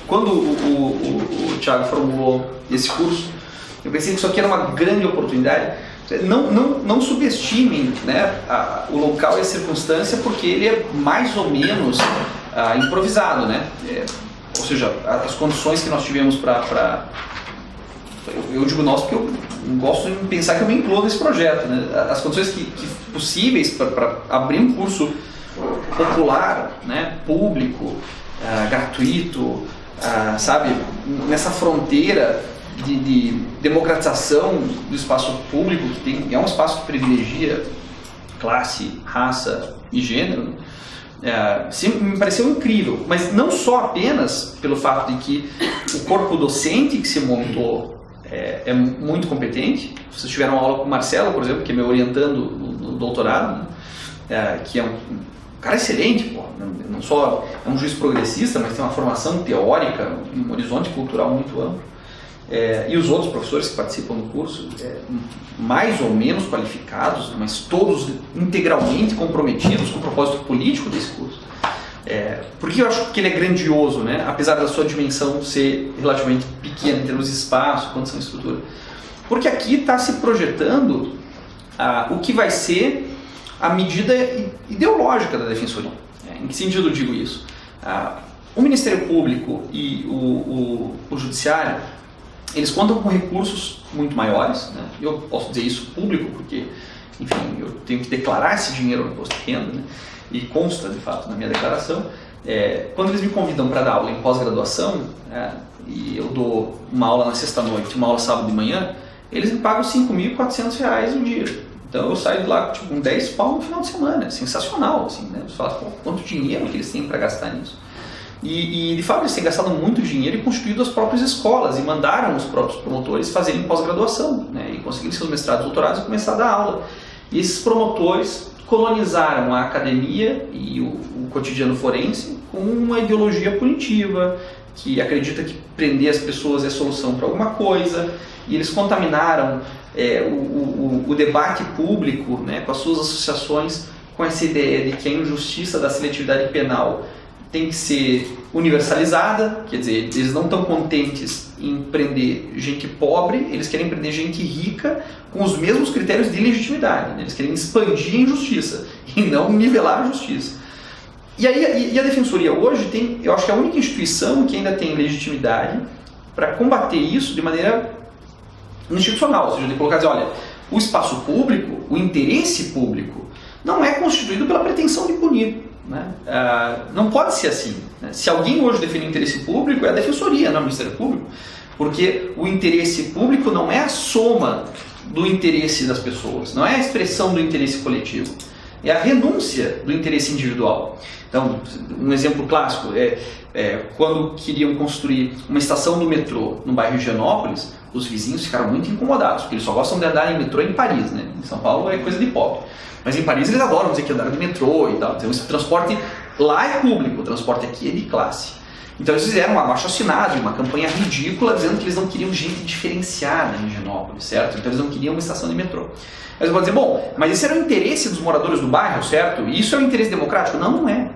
Quando o Thiago formulou esse curso, eu pensei que isso aqui era uma grande oportunidade. Não subestimem, né, o local e a circunstância, porque ele é mais ou menos improvisado, né? Ou seja, as condições que nós tivemos para... Eu digo nós porque eu gosto de pensar que eu me incluo nesse projeto, né? As condições possíveis para abrir um curso popular, né, público, gratuito, sabe, nessa fronteira de democratização do espaço público, que é um espaço que privilegia classe, raça e gênero, me pareceu incrível, mas não só apenas pelo fato de que o corpo docente que se montou é muito competente. Vocês tiveram aula com o Marcelo, por exemplo, que é meu orientando no doutorado, que é um cara excelente, pô. Não só é um juiz progressista, mas tem uma formação teórica, um horizonte cultural muito amplo. E os outros professores que participam do curso, mais ou menos qualificados, mas todos integralmente comprometidos com o propósito político desse curso. Por que eu acho que ele é grandioso, né? Apesar da sua dimensão ser relativamente pequena em termos de espaço, condição de estrutura? Porque aqui está se projetando o que vai ser a medida ideológica da Defensoria. Em que sentido eu digo isso? O Ministério Público e o Judiciário, eles contam com recursos muito maiores, né? Eu posso dizer isso público porque, enfim, eu tenho que declarar esse dinheiro no imposto de renda, né? E consta, de fato, na minha declaração. Quando eles me convidam para dar aula em pós-graduação, e eu dou uma aula na sexta-noite e uma aula sábado de manhã, eles me pagam R$ 5.400 no dia. Então eu saio de lá com 10 pau no final de semana. É sensacional, assim, né? Você fala, quanto dinheiro que eles têm para gastar nisso. E de fato eles têm gastado muito dinheiro e constituído as próprias escolas e mandaram os próprios promotores fazerem pós-graduação, né? E conseguirem seus mestrados e doutorados e começar a dar aula. E esses promotores colonizaram a academia e o cotidiano forense com uma ideologia punitiva que acredita que prender as pessoas é solução para alguma coisa, e eles contaminaram o debate público, né, com as suas associações, com essa ideia de que a injustiça da seletividade penal tem que ser universalizada, quer dizer, eles não estão contentes em prender gente pobre, eles querem prender gente rica com os mesmos critérios de legitimidade, né? Eles querem expandir a injustiça e não nivelar a justiça. E a Defensoria hoje tem, eu acho que é a única instituição que ainda tem legitimidade para combater isso de maneira institucional, ou seja, de colocar, dizer, olha, o espaço público, o interesse público, não é constituído pela pretensão de punir. Né? Não pode ser assim, né? Se alguém hoje defende o interesse público, é a Defensoria, não é o Ministério Público, porque o interesse público não é a soma do interesse das pessoas, não é a expressão do interesse coletivo, é a renúncia do interesse individual. Então, um exemplo clássico quando queriam construir uma estação do metrô no bairro de Higienópolis, os vizinhos ficaram muito incomodados, porque eles só gostam de andar em metrô em Paris, né? Em São Paulo é coisa de pobre. Mas em Paris eles adoram dizer que andaram de metrô e tal. Então, esse transporte lá é público, o transporte aqui é de classe. Então eles fizeram um abaixo-assinado, uma campanha ridícula, dizendo que eles não queriam gente diferenciada em Higienópolis, certo? Então eles não queriam uma estação de metrô. Mas eu vou dizer, bom, mas esse era o interesse dos moradores do bairro, certo? E isso é o interesse democrático? Não, não é.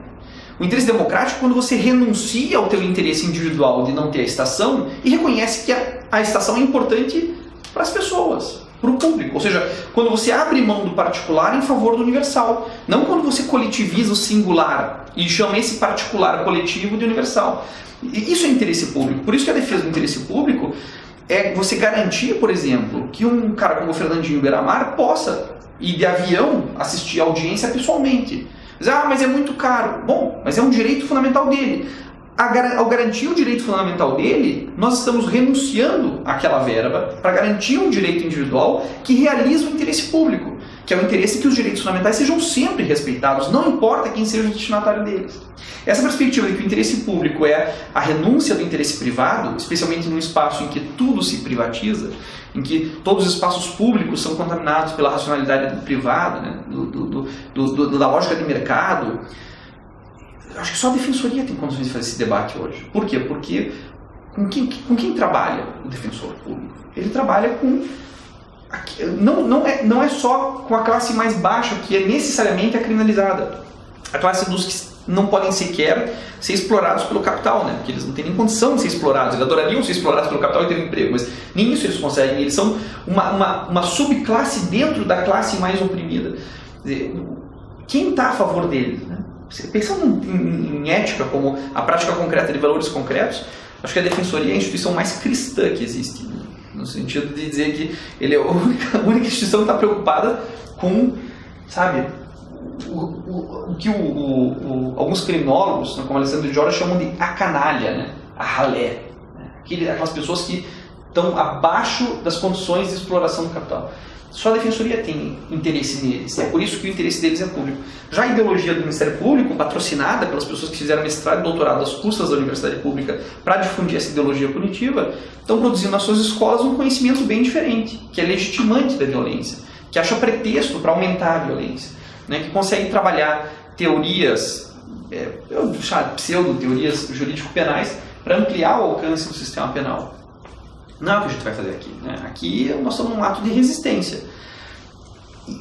O interesse democrático é quando você renuncia ao teu interesse individual de não ter a estação e reconhece que a estação é importante para as pessoas, para o público. Ou seja, quando você abre mão do particular em favor do universal. Não quando você coletiviza o singular e chama esse particular coletivo de universal. E isso é interesse público. Por isso que a defesa do interesse público é você garantir, por exemplo, que um cara como o Fernandinho Beiramar possa ir de avião assistir a audiência pessoalmente. Mas é muito caro. Bom, mas é um direito fundamental dele. Ao garantir o direito fundamental dele, nós estamos renunciando àquela verba para garantir um direito individual que realiza o interesse público, que é o interesse que os direitos fundamentais sejam sempre respeitados, não importa quem seja o destinatário deles. Essa perspectiva de que o interesse público é a renúncia do interesse privado, especialmente num espaço em que tudo se privatiza, em que todos os espaços públicos são contaminados pela racionalidade do privado, né, da lógica de mercado. Acho que só a Defensoria tem condições de fazer esse debate hoje. Por quê? Porque com quem trabalha o defensor público? Ele trabalha com... Não é só com a classe mais baixa, que é necessariamente a criminalizada. A classe dos que não podem sequer ser explorados pelo capital, né? Porque eles não têm nem condição de ser explorados. Eles adorariam ser explorados pelo capital e ter um emprego, mas nem isso eles conseguem. Eles são uma subclasse dentro da classe mais oprimida. Quer dizer, quem está a favor deles, né? Pensando em ética como a prática concreta de valores concretos, acho que a Defensoria é a instituição mais cristã que existe, né? No sentido de dizer que ele é a única instituição que está preocupada com, sabe, o que alguns criminólogos, né, como Alessandro Gioia, chamam de a canalha, né? A ralé, né? Aquelas pessoas que estão abaixo das condições de exploração do capital. Só a Defensoria tem interesse neles, é por isso que o interesse deles é público. Já a ideologia do Ministério Público, patrocinada pelas pessoas que fizeram mestrado e doutorado às custas da Universidade Pública para difundir essa ideologia punitiva, estão produzindo nas suas escolas um conhecimento bem diferente, que é legitimante da violência, que acha pretexto para aumentar a violência, né, que consegue trabalhar teorias, pseudo-teorias jurídico-penais para ampliar o alcance do sistema penal. Não é o que a gente vai fazer aqui, né? Aqui nós estamos num ato de resistência.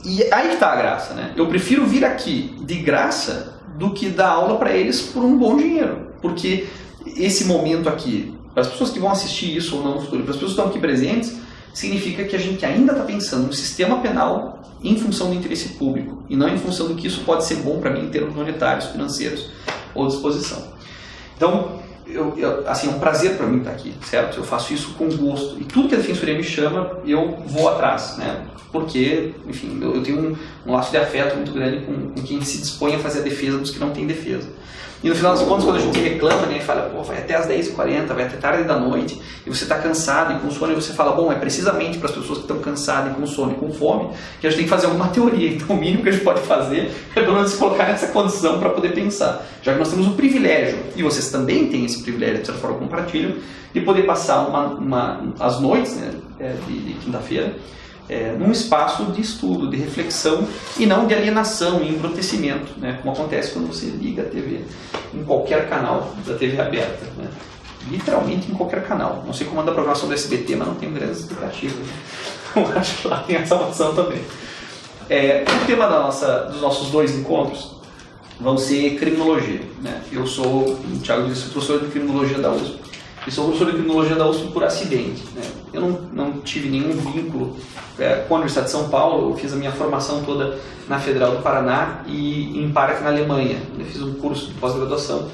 E aí que está a graça, né? Eu prefiro vir aqui de graça do que dar aula para eles por um bom dinheiro. Porque esse momento aqui, para as pessoas que vão assistir isso ou não no futuro, para as pessoas que estão aqui presentes, significa que a gente ainda está pensando no sistema penal em função do interesse público e não em função do que isso pode ser bom para mim em termos monetários, financeiros ou disposição. Então, assim, é um prazer para mim estar aqui, certo? Eu faço isso com gosto. E tudo que a Defensoria me chama, eu vou atrás, né? Porque, enfim, eu tenho um laço de afeto muito grande com quem se dispõe a fazer a defesa dos que não têm defesa. E no final das contas, quando a gente reclama, né, fala, pô, vai até às 10h40, vai até tarde da noite, e você está cansado e com sono, e você fala, bom, é precisamente para as pessoas que estão cansadas e com sono e com fome, que a gente tem que fazer alguma teoria. Então o mínimo que a gente pode fazer é pelo menos se colocar nessa condição para poder pensar. Já que nós temos o privilégio, e vocês também têm esse privilégio, de certa forma compartilham, de poder passar as noites, né, de quinta-feira, num espaço de estudo, de reflexão e não de alienação e embrutecimento, né, como acontece quando você liga a TV em qualquer canal da TV aberta, né, literalmente em qualquer canal. Não sei como anda a programação do SBT, mas não tenho grandes expectativas. Né? Eu acho que lá tem essa opção também. O tema dos nossos dois encontros vão ser criminologia. Né? Eu sou, o Thiago disse, professor de criminologia da USP. E sou professor de criminologia da USP por acidente. Né? Eu não tive nenhum vínculo com a Universidade de São Paulo. Eu fiz a minha formação toda na Federal do Paraná e em Park, na Alemanha. Eu fiz um curso de pós-graduação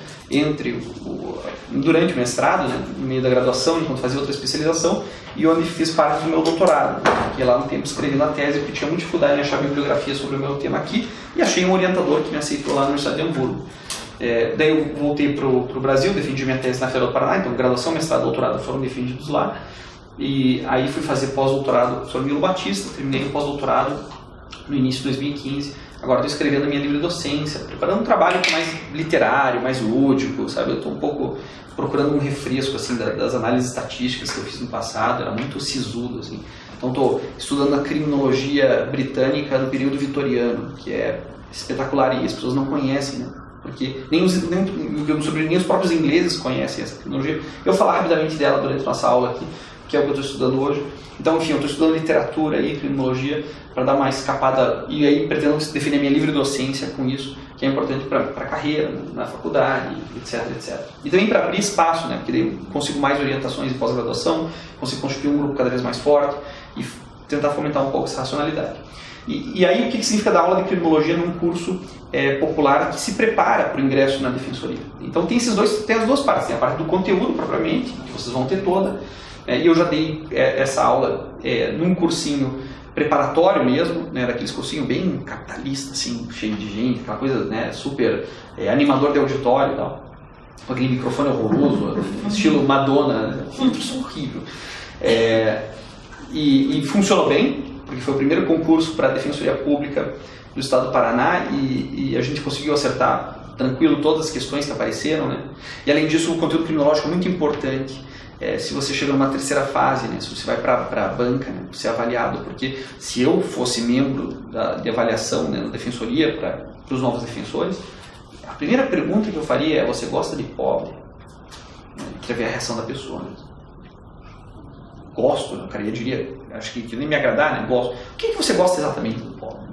durante o mestrado, né, no meio da graduação, enquanto fazia outra especialização, e onde fiz parte do meu doutorado, que lá no tempo escrevi na tese, porque tinha muita dificuldade em achar bibliografia sobre o meu tema aqui, e achei um orientador que me aceitou lá na Universidade de Hamburgo. Daí eu voltei para o Brasil, defendi minha tese na Federal do Paraná, então graduação, mestrado e doutorado foram defendidos lá, e aí fui fazer pós-doutorado com o professor Milo Batista, terminei o pós-doutorado no início de 2015, agora estou escrevendo a minha livre docência, preparando um trabalho mais literário, mais lúdico, sabe? Eu estou um pouco procurando um refresco assim, das análises estatísticas que eu fiz no passado, era muito sisudo, assim. Então estou estudando a criminologia britânica do período vitoriano, que é espetacular e as pessoas não conhecem, né? Porque nem os próprios ingleses conhecem essa criminologia. Eu vou falar rapidamente dela durante a nossa aula aqui, que é o que eu estou estudando hoje. Então, enfim, eu estou estudando literatura e criminologia para dar uma escapada, e aí pretendo definir a minha livre docência com isso, que é importante para a carreira, na faculdade, etc, etc. E também para abrir espaço, né, porque daí eu consigo mais orientações de pós-graduação, consigo constituir um grupo cada vez mais forte e tentar fomentar um pouco essa racionalidade. E aí, o que significa dar aula de criminologia num curso popular que se prepara para o ingresso na defensoria? Então, tem as duas partes. Tem a parte do conteúdo, propriamente, que vocês vão ter toda. E eu já dei essa aula num cursinho preparatório mesmo, né, daqueles cursinhos bem capitalista, assim, cheio de gente, aquela coisa, né, super animador de auditório e tal. Com aquele microfone horroroso, estilo Madonna, horrível. E funcionou bem, porque foi o primeiro concurso para a Defensoria Pública do Estado do Paraná e a gente conseguiu acertar tranquilo todas as questões que apareceram, né? E além disso, o conteúdo criminológico é muito importante. Se você chega numa terceira fase, né? Se você vai para a banca, né? Você é avaliado, porque se eu fosse membro de avaliação, né, na Defensoria para os novos defensores, a primeira pergunta que eu faria é: você gosta de pobre? Quer ver a reação da pessoa, né? Gosto, né? O cara diria, acho que nem me agradar, né? Gosto. O que você gosta exatamente do pobre?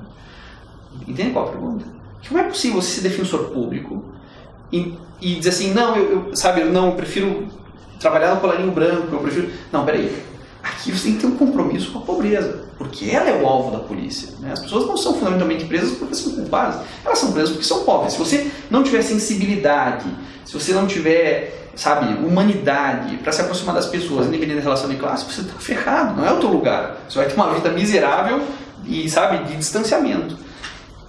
Entende qual a pergunta? Como é possível você ser defensor público e dizer assim, não, eu prefiro trabalhar no colarinho branco, eu prefiro... Não, peraí. Aqui você tem que ter um compromisso com a pobreza, porque ela é o alvo da polícia. Né? As pessoas não são fundamentalmente presas porque são culpadas, elas são presas porque são pobres. Se você não tiver sensibilidade, se você não tiver, humanidade para se aproximar das pessoas, independente da relação de classe, você está ferrado, não é o teu lugar. Você vai ter uma vida miserável e, de distanciamento.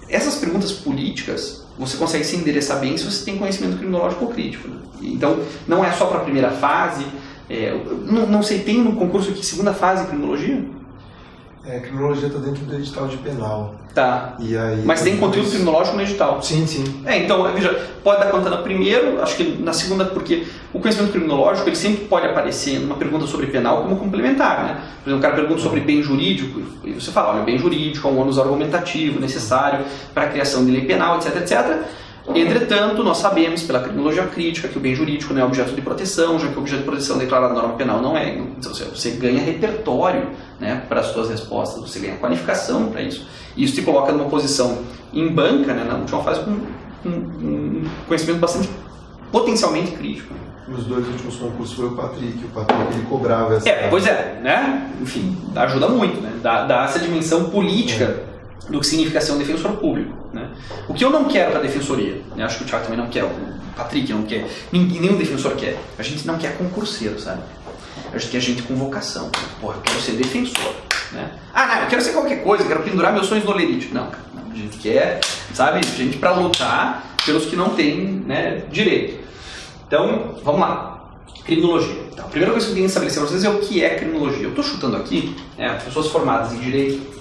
Essas perguntas políticas você consegue se endereçar bem se você tem conhecimento criminológico ou crítico. Né? Então, não é só para a primeira fase. Não sei, tem no concurso aqui segunda fase criminologia? Criminologia está dentro do edital de penal. Tá. E aí, mas tem conteúdo criminológico no edital? Sim. Então, veja, pode dar conta na primeira, acho que na segunda, porque o conhecimento criminológico ele sempre pode aparecer numa pergunta sobre penal como complementar, né? Por exemplo, o cara pergunta sobre bem jurídico, e você fala, olha, bem jurídico é um ônus argumentativo necessário para a criação de lei penal, etc. Entretanto, nós sabemos pela criminologia crítica que o bem jurídico não é objeto de proteção, já que o objeto de proteção declarado na norma penal não é. Então, você ganha repertório, né, para as suas respostas, você ganha qualificação para isso. E isso te coloca numa posição em banca, né, na última fase, com um conhecimento bastante potencialmente crítico. Nos 2 últimos concursos foi o Patrick ele cobrava essa... Pois é, né? Enfim, ajuda muito, né? Dá essa dimensão política do que significa ser um defensor público, né? O que eu não quero para a defensoria, né? Acho que o Thiago também não quer, o Patrick não quer, nenhum defensor quer. A gente não quer concurseiro, sabe? A gente quer gente com vocação. Porra, eu quero ser defensor, né? Não, eu quero ser qualquer coisa, eu quero pendurar meus sonhos no olerite. Não, a gente quer, gente para lutar pelos que não têm, né, direito. Então, vamos lá. Criminologia. Então, a primeira coisa que eu tenho que estabelecer para vocês é o que é criminologia. Eu estou chutando aqui, pessoas formadas em direito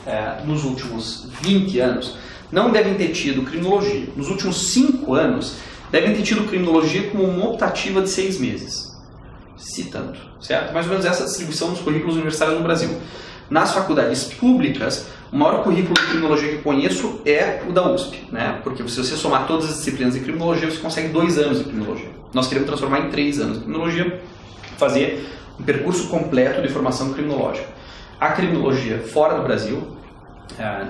nos últimos 20 anos não devem ter tido criminologia. Nos últimos 5 anos, devem ter tido criminologia como uma optativa de 6 meses. Se tanto, certo? Mais ou menos essa distribuição dos currículos universitários no Brasil. Nas faculdades públicas, o maior currículo de criminologia que eu conheço é o da USP, né? Porque se você somar todas as disciplinas de criminologia, você consegue 2 anos de criminologia. Nós queremos transformar em 3 anos de criminologia, fazer um percurso completo de formação criminológica. A criminologia fora do Brasil,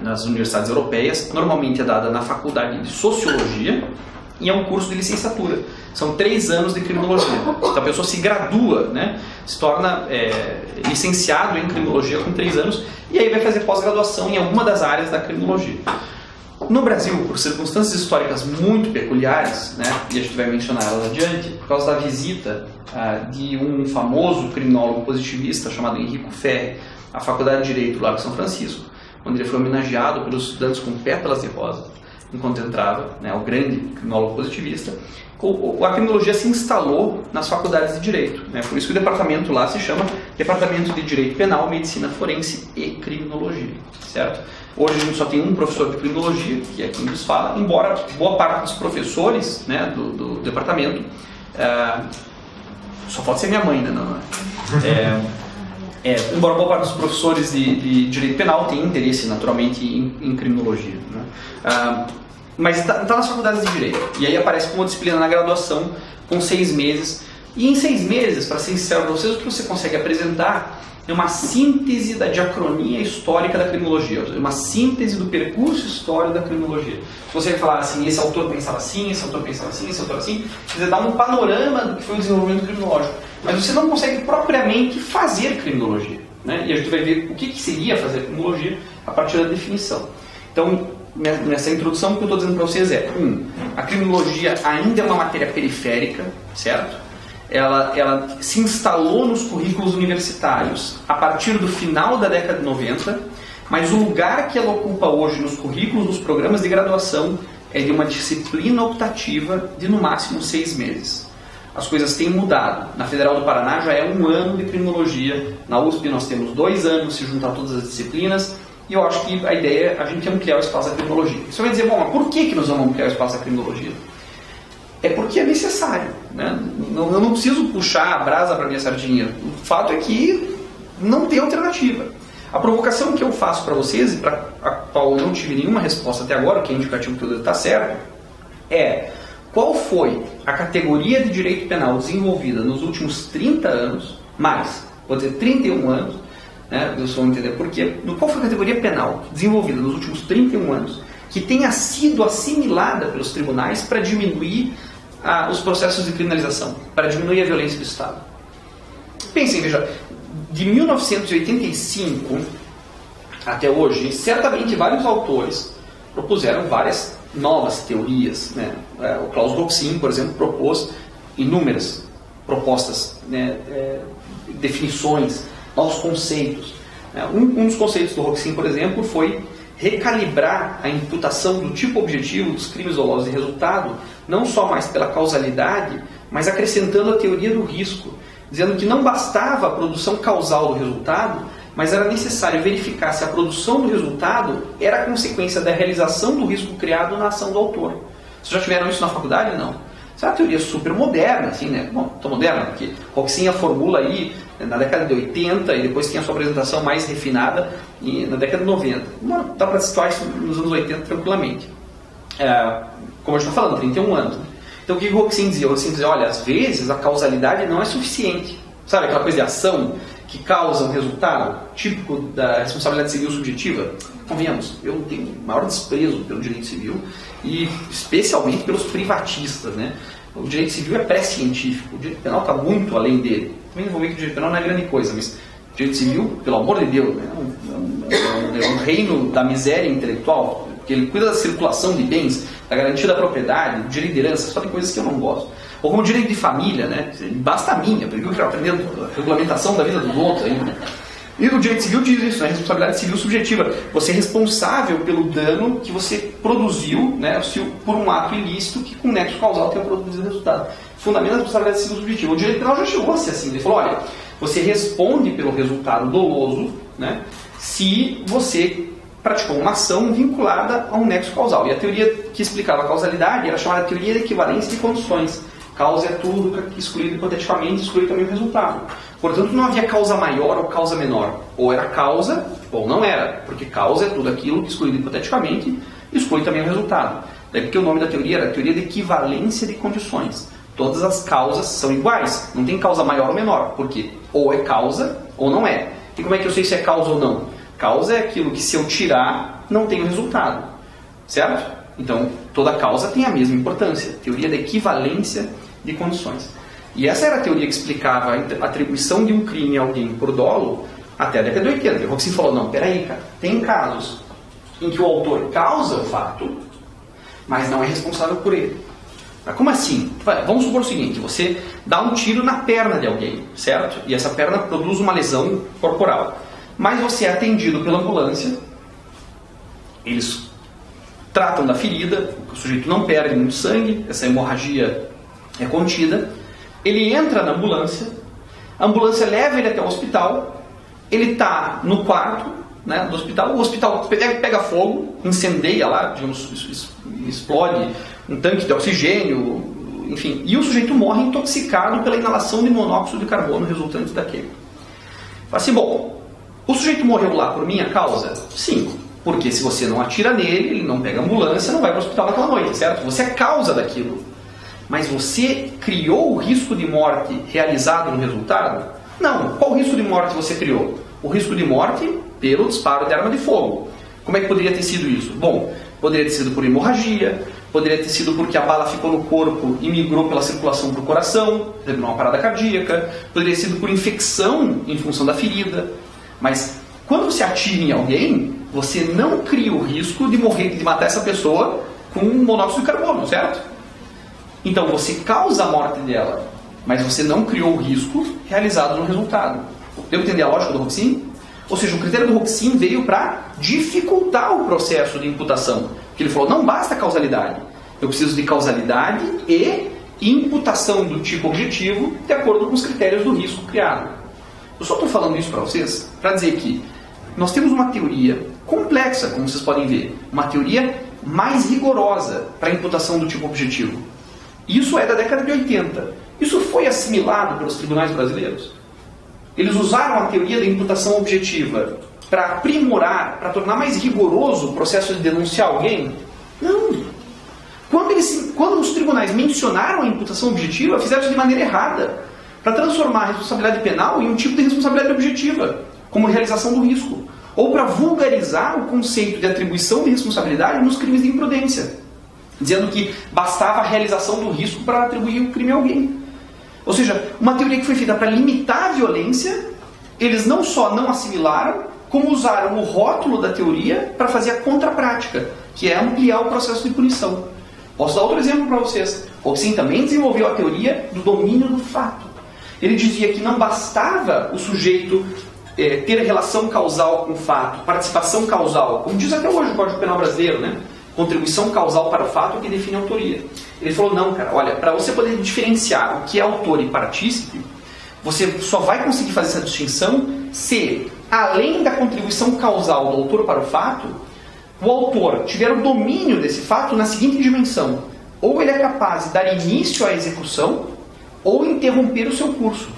nas universidades europeias, normalmente é dada na faculdade de Sociologia e é um curso de licenciatura. São 3 anos de criminologia. Então a pessoa se gradua, né? Se torna licenciado em criminologia com 3 anos e aí vai fazer pós-graduação em alguma das áreas da criminologia. No Brasil, por circunstâncias históricas muito peculiares, né, e a gente vai mencionar elas adiante, por causa da visita de um famoso criminólogo positivista chamado Enrico Ferri à Faculdade de Direito do Largo São Francisco, onde ele foi homenageado pelos estudantes com pétalas de rosa, enquanto entrava, né, o grande criminólogo positivista. A criminologia se instalou nas faculdades de Direito, né, por isso que o departamento lá se chama Departamento de Direito Penal, Medicina Forense e Criminologia, certo? Hoje a gente só tem um professor de criminologia, que é quem nos fala, embora boa parte dos professores, né, do departamento, só pode ser minha mãe, né? Embora boa parte dos professores de direito penal tenha interesse naturalmente em criminologia, né? Mas está nas faculdades de direito, e aí aparece como disciplina na graduação com 6 meses, e em 6 meses, para ser sincero para vocês, o que você consegue apresentar é uma síntese da diacronia histórica da criminologia, uma síntese do percurso histórico da criminologia. Se você falar assim, esse autor pensava assim, esse autor pensava assim, esse autor assim, você dá um panorama do que foi o desenvolvimento criminológico, mas você não consegue propriamente fazer criminologia, né? E a gente vai ver o que seria fazer criminologia a partir da definição. Então, nessa introdução, o que eu estou dizendo para vocês é, a criminologia ainda é uma matéria periférica, certo? Ela se instalou nos currículos universitários a partir do final da década de 90, mas o lugar que ela ocupa hoje nos currículos dos programas de graduação é de uma disciplina optativa de no máximo 6 meses. As coisas têm mudado. Na Federal do Paraná já é 1 ano de criminologia, na USP nós temos 2 anos se juntar todas as disciplinas, e eu acho que a ideia é a gente ampliar o espaço da criminologia. Você vai dizer, bom, mas por que nós vamos ampliar o espaço da criminologia? É porque é necessário, né? Eu não preciso puxar a brasa para minha sardinha. O fato é que não tem alternativa. A provocação que eu faço para vocês, e para a qual eu não tive nenhuma resposta até agora, que é indicativo que tudo está certo, é qual foi a categoria de direito penal desenvolvida nos últimos 30 anos, vou dizer 31 anos, né? Eu só vou entender por quê. Qual foi a categoria penal desenvolvida nos últimos 31 anos que tenha sido assimilada pelos tribunais para diminuir os processos de criminalização, para diminuir a violência do Estado. Pensem, veja, de 1985 até hoje, certamente vários autores propuseram várias novas teorias, né? O Klaus Roxin, por exemplo, propôs inúmeras propostas, né? Definições, novos conceitos. Um dos conceitos do Roxin, por exemplo, foi recalibrar a imputação do tipo objetivo dos crimes dolosos de resultado, não só mais pela causalidade, mas acrescentando a teoria do risco, dizendo que não bastava a produção causal do resultado, mas era necessário verificar se a produção do resultado era a consequência da realização do risco criado na ação do autor. Vocês já tiveram isso na faculdade? Não. Isso é uma teoria super moderna, assim, né? Bom, tão moderna, porque Roxin a formula aí na década de 80 e depois tem a sua apresentação mais refinada na década de 90. Dá para situar isso nos anos 80 tranquilamente. Como a gente está falando, 31 anos. Então o que o Roxin dizia? O Roxin dizia, olha, às vezes a causalidade não é suficiente. Sabe aquela coisa de ação que causa um resultado típico da responsabilidade civil subjetiva? Convenhamos, eu tenho o maior desprezo pelo direito civil e especialmente pelos privatistas, né? O direito civil é pré-científico, o direito penal está muito além dele. Também vou ver que o direito penal não é grande coisa, mas o direito civil, pelo amor de Deus, né? É um reino da miséria intelectual, porque ele cuida da circulação de bens, da garantia da propriedade, do direito de herança, só tem coisas que eu não gosto. Ou como direito de família, né? Basta a minha, porque eu quero aprender a regulamentação da vida dos outros ainda. E o direito civil diz isso, né? Responsabilidade civil subjetiva. Você é responsável pelo dano que você produziu, né? Por um ato ilícito que com nexo causal tenha produzido resultado. Fundamento da responsabilidade civil subjetiva. O direito penal já chegou a ser assim. Ele falou, olha, você responde pelo resultado doloso, né? Se você praticou uma ação vinculada a um nexo causal. E a teoria que explicava a causalidade era chamada teoria de equivalência de condições. Causa é tudo excluído hipoteticamente, exclui também o resultado. Portanto, não havia causa maior ou causa menor. Ou era causa, ou não era. Porque causa é tudo aquilo que excluído hipoteticamente, exclui também o resultado. Daí porque o nome da teoria era a teoria de equivalência de condições. Todas as causas são iguais. Não tem causa maior ou menor. Porque ou é causa ou não é. E como é que eu sei se é causa ou não? Causa é aquilo que se eu tirar, não tem o resultado. Certo? Então, toda causa tem a mesma importância. Teoria da equivalência de condições. E essa era a teoria que explicava a atribuição de um crime a alguém por dolo até a década de 80. O Roxin falou, não, peraí, cara, tem casos em que o autor causa o fato, mas não é responsável por ele. Mas como assim? Vamos supor o seguinte, você dá um tiro na perna de alguém, certo? E essa perna produz uma lesão corporal. Mas você é atendido pela ambulância, eles tratam da ferida, o sujeito não perde muito sangue, essa hemorragia é contida, ele entra na ambulância, a ambulância leva ele até o hospital, ele está no quarto, né, do hospital, o hospital pega fogo, incendeia lá, digamos, explode um tanque de oxigênio, enfim, e o sujeito morre intoxicado pela inalação de monóxido de carbono resultante daquele. Fala assim, bom, o sujeito morreu lá por minha causa? Sim. Porque se você não atira nele, ele não pega ambulância, não vai para o hospital naquela noite, certo? Você é causa daquilo. Mas você criou o risco de morte realizado no resultado? Não. Qual risco de morte você criou? O risco de morte pelo disparo de arma de fogo. Como é que poderia ter sido isso? Bom, poderia ter sido por hemorragia, poderia ter sido porque a bala ficou no corpo e migrou pela circulação para o coração, teve uma parada cardíaca, poderia ter sido por infecção em função da ferida. Mas quando você atira em alguém, você não cria o risco de morrer, de matar essa pessoa com monóxido de carbono, certo? Então você causa a morte dela, mas você não criou o risco realizado no resultado. Deu entender a lógica do Roxin? Ou seja, o critério do Roxin veio para dificultar o processo de imputação. Porque ele falou, não basta causalidade. Eu preciso de causalidade e imputação do tipo objetivo de acordo com os critérios do risco criado. Eu só estou falando isso para vocês para dizer que nós temos uma teoria complexa, como vocês podem ver. Uma teoria mais rigorosa para a imputação do tipo objetivo. Isso é da década de 80. Isso foi assimilado pelos tribunais brasileiros? Eles usaram a teoria da imputação objetiva para aprimorar, para tornar mais rigoroso o processo de denunciar alguém? Não. Quando os tribunais mencionaram a imputação objetiva, fizeram isso de maneira errada, para transformar a responsabilidade penal em um tipo de responsabilidade objetiva, como realização do risco, ou para vulgarizar o conceito de atribuição de responsabilidade nos crimes de imprudência. dizendo que bastava a realização do risco para atribuir o crime a alguém. Ou seja, uma teoria que foi feita para limitar a violência, eles não só não assimilaram, como usaram o rótulo da teoria para fazer a contraprática, que é ampliar o processo de punição. Posso dar outro exemplo para vocês. Hoxin também desenvolveu a teoria do domínio do fato. Ele dizia que não bastava o sujeito ter relação causal com o fato, participação causal, como diz até hoje o Código Penal brasileiro, né? Contribuição causal para o fato que define a autoria. Ele falou, não, cara, olha, para você poder diferenciar o que é autor e partícipe, você só vai conseguir fazer essa distinção se, além da contribuição causal do autor para o fato, o autor tiver o domínio desse fato na seguinte dimensão: ou ele é capaz de dar início à execução, ou interromper o seu curso.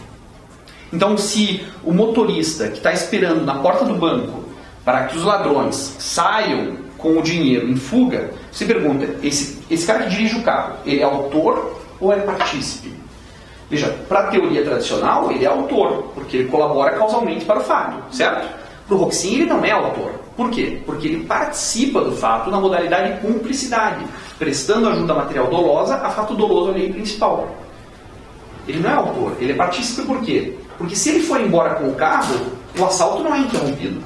Então, se o motorista que está esperando na porta do banco para que os ladrões saiam com o dinheiro em fuga, você pergunta, esse cara que dirige o carro, ele é autor ou é partícipe? Veja, para a teoria tradicional, ele é autor, porque ele colabora causalmente para o fato, certo? Para o Hoxin, ele não é autor. Por quê? Porque ele participa do fato na modalidade de cumplicidade, prestando ajuda material dolosa a fato doloso à lei principal. Ele não é autor, ele é partícipe por quê? Porque se ele for embora com o carro, o assalto não é interrompido.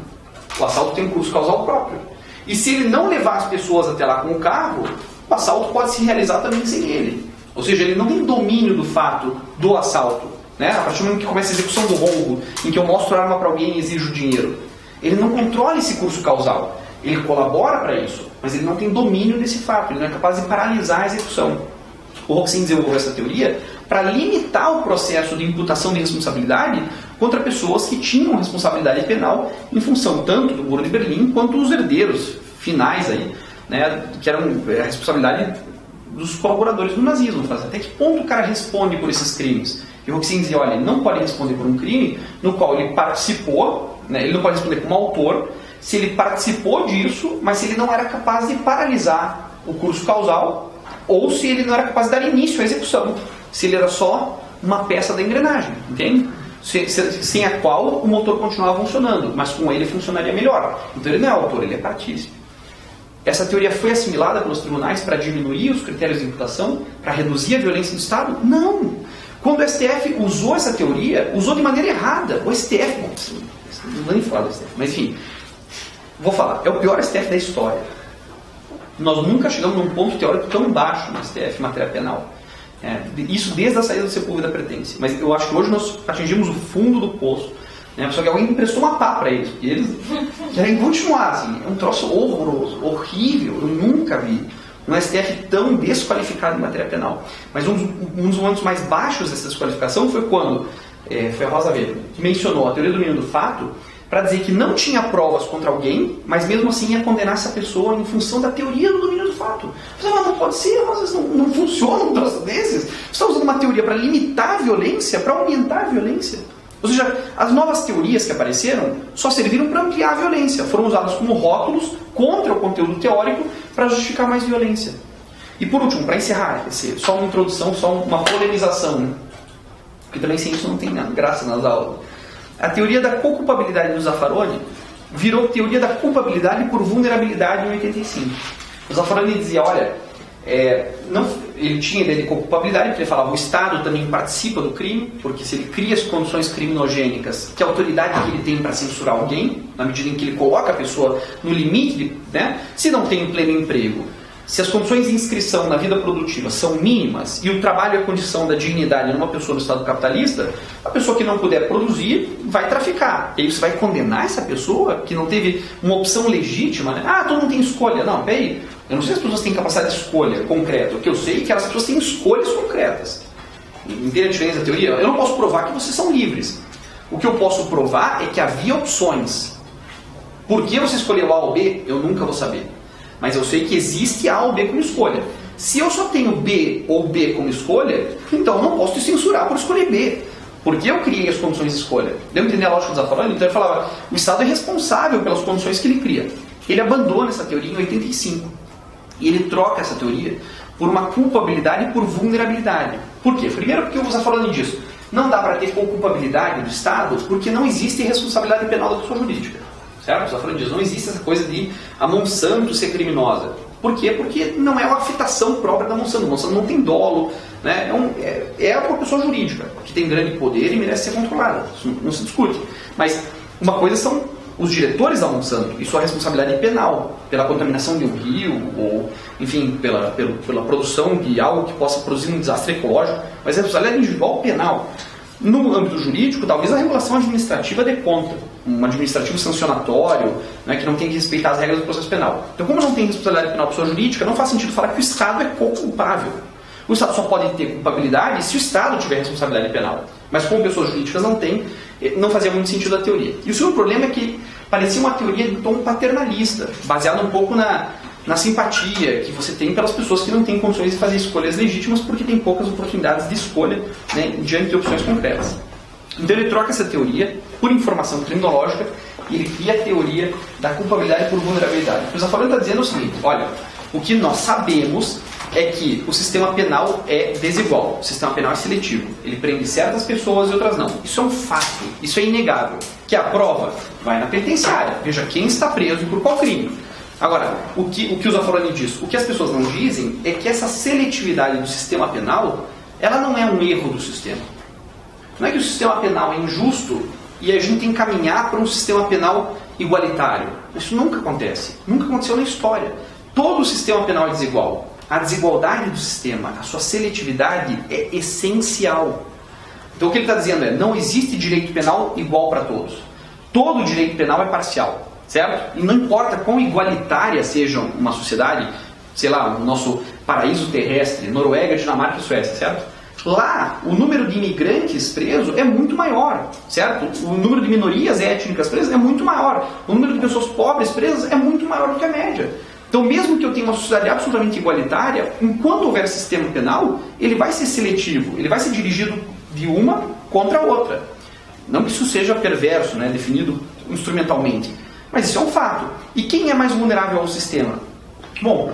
O assalto tem um curso causal próprio. E se ele não levar as pessoas até lá com o carro, o assalto pode se realizar também sem ele. Ou seja, ele não tem domínio do fato do assalto. Né? A partir do momento que começa a execução do roubo, em que eu mostro a arma para alguém e exijo dinheiro, ele não controla esse curso causal. Ele colabora para isso, mas ele não tem domínio desse fato, ele não é capaz de paralisar a execução. O Hoxin desenvolveu essa teoria para limitar o processo de imputação de responsabilidade contra pessoas que tinham responsabilidade penal em função tanto do Muro de Berlim quanto dos herdeiros finais aí, né, que eram a responsabilidade dos colaboradores do nazismo. Até que ponto o cara responde por esses crimes? E o Hoxin dizia, olha, ele não pode responder por um crime no qual ele participou, né, ele não pode responder como autor, se ele participou disso, mas se ele não era capaz de paralisar o curso causal, ou se ele não era capaz de dar início à execução, se ele era só uma peça da engrenagem, entende? Sem a qual o motor continuava funcionando, mas com ele funcionaria melhor. Então ele não é autor, ele é partícipe. Essa teoria foi assimilada pelos tribunais para diminuir os critérios de imputação, para reduzir a violência do Estado? Não! Quando o STF usou essa teoria, usou de maneira errada. O STF, bom, não vou nem falar do STF, mas enfim, vou falar, é o pior STF da história. Nós nunca chegamos num ponto teórico tão baixo no STF em matéria penal. Isso desde a saída do Sepúlveda da Pretense. Mas eu acho que hoje nós atingimos o fundo do poço. Só que alguém emprestou uma pá para eles. E eles querem continuar. Assim, é um troço horroroso, horrível. Eu nunca vi um STF tão desqualificado em matéria penal. Mas um dos momentos mais baixos dessa desqualificação foi quando foi a Rosa Weber que mencionou a teoria do domínio do fato para dizer que não tinha provas contra alguém, mas mesmo assim ia condenar essa pessoa em função da teoria do domínio do fato. Mas não pode ser, mas não funciona um troço desses. Você está usando uma teoria para limitar a violência, para aumentar a violência. Ou seja, as novas teorias que apareceram só serviram para ampliar a violência. Foram usadas como rótulos contra o conteúdo teórico para justificar mais violência. E por último, para encerrar, só uma introdução, só uma polemização, né? Porque também sem isso não tem graça nas aulas. A teoria da co-culpabilidade do Zaffaroni virou teoria da culpabilidade por vulnerabilidade em 85. O Zaffaroni dizia, olha, ele tinha ideia de culpabilidade, porque ele falava, o Estado também participa do crime, porque se ele cria as condições criminogênicas, que autoridade que ele tem para censurar alguém, na medida em que ele coloca a pessoa no limite, né? Se não tem um pleno emprego, se as condições de inscrição na vida produtiva são mínimas e o trabalho é a condição da dignidade numa pessoa no Estado capitalista, a pessoa que não puder produzir vai traficar. E aí você vai condenar essa pessoa que não teve uma opção legítima, né? Ah, todo mundo tem escolha. Não, peraí. Eu não sei se as pessoas têm capacidade de escolha concreta. O que eu sei é que as pessoas têm escolhas concretas. Entende a diferença da teoria? Eu não posso provar que vocês são livres. O que eu posso provar é que havia opções. Por que você escolheu A ou B? Eu nunca vou saber. Mas eu sei que existe A ou B como escolha. Se eu só tenho B ou B como escolha, então eu não posso te censurar por escolher B. Porque eu criei as condições de escolha. Deu para entender a lógica do Zaffaroni? Então ele falava, o Estado é responsável pelas condições que ele cria. Ele abandona essa teoria em 85. E ele troca essa teoria por uma culpabilidade por vulnerabilidade. Por quê? Primeiro porque o Zaffaroni diz, não dá para ter culpabilidade do Estado porque não existe responsabilidade penal da pessoa jurídica. Certo? O Zaffaroni diz, não existe essa coisa de a Monsanto ser criminosa. Por quê? Porque não é uma afetação própria da Monsanto. A Monsanto não tem dolo, né? É uma pessoa jurídica que tem grande poder e merece ser controlada. Isso não se discute. Mas uma coisa são os diretores da Monsanto e sua responsabilidade penal pela contaminação de um rio ou, enfim, pela produção de algo que possa produzir um desastre ecológico, mas a responsabilidade individual penal. No âmbito jurídico, talvez a regulação administrativa dê conta, um administrativo sancionatório, né, que não tem que respeitar as regras do processo penal. Então, como não tem responsabilidade penal pessoa jurídica, não faz sentido falar que o Estado é co-culpável. O Estado só pode ter culpabilidade se o Estado tiver responsabilidade penal. Mas como pessoas jurídicas não tem, não fazia muito sentido a teoria. E o segundo problema é que parecia uma teoria de tom paternalista, baseada um pouco na simpatia que você tem pelas pessoas que não têm condições de fazer escolhas legítimas porque tem poucas oportunidades de escolha, né, diante de opções concretas. Então ele troca essa teoria por informação criminológica e ele cria a teoria da culpabilidade por vulnerabilidade. O Zaffaroni está dizendo o seguinte: olha, o que nós sabemos é que o sistema penal é desigual, o sistema penal é seletivo, ele prende certas pessoas e outras não. Isso é um fato, isso é inegável. Que a prova vai na penitenciária, veja quem está preso e por qual crime. Agora, o que o Zaffaroni diz, o que as pessoas não dizem é que essa seletividade do sistema penal, ela não é um erro do sistema. Não é que o sistema penal é injusto e a gente tem que caminhar para um sistema penal igualitário. Isso nunca acontece, nunca aconteceu na história. Todo o sistema penal é desigual. A desigualdade do sistema, a sua seletividade é essencial. Então o que ele está dizendo é, não existe direito penal igual para todos. Todo direito penal é parcial, certo? E não importa quão igualitária seja uma sociedade, sei lá, o nosso paraíso terrestre, Noruega, Dinamarca e Suécia, certo? Lá, o número de imigrantes presos é muito maior, certo? O número de minorias étnicas presas é muito maior. O número de pessoas pobres presas é muito maior do que a média. Então, mesmo que eu tenha uma sociedade absolutamente igualitária, enquanto houver sistema penal, ele vai ser seletivo, ele vai ser dirigido de uma contra a outra. Não que isso seja perverso, né, definido instrumentalmente, mas isso é um fato. E quem é mais vulnerável ao sistema? Bom,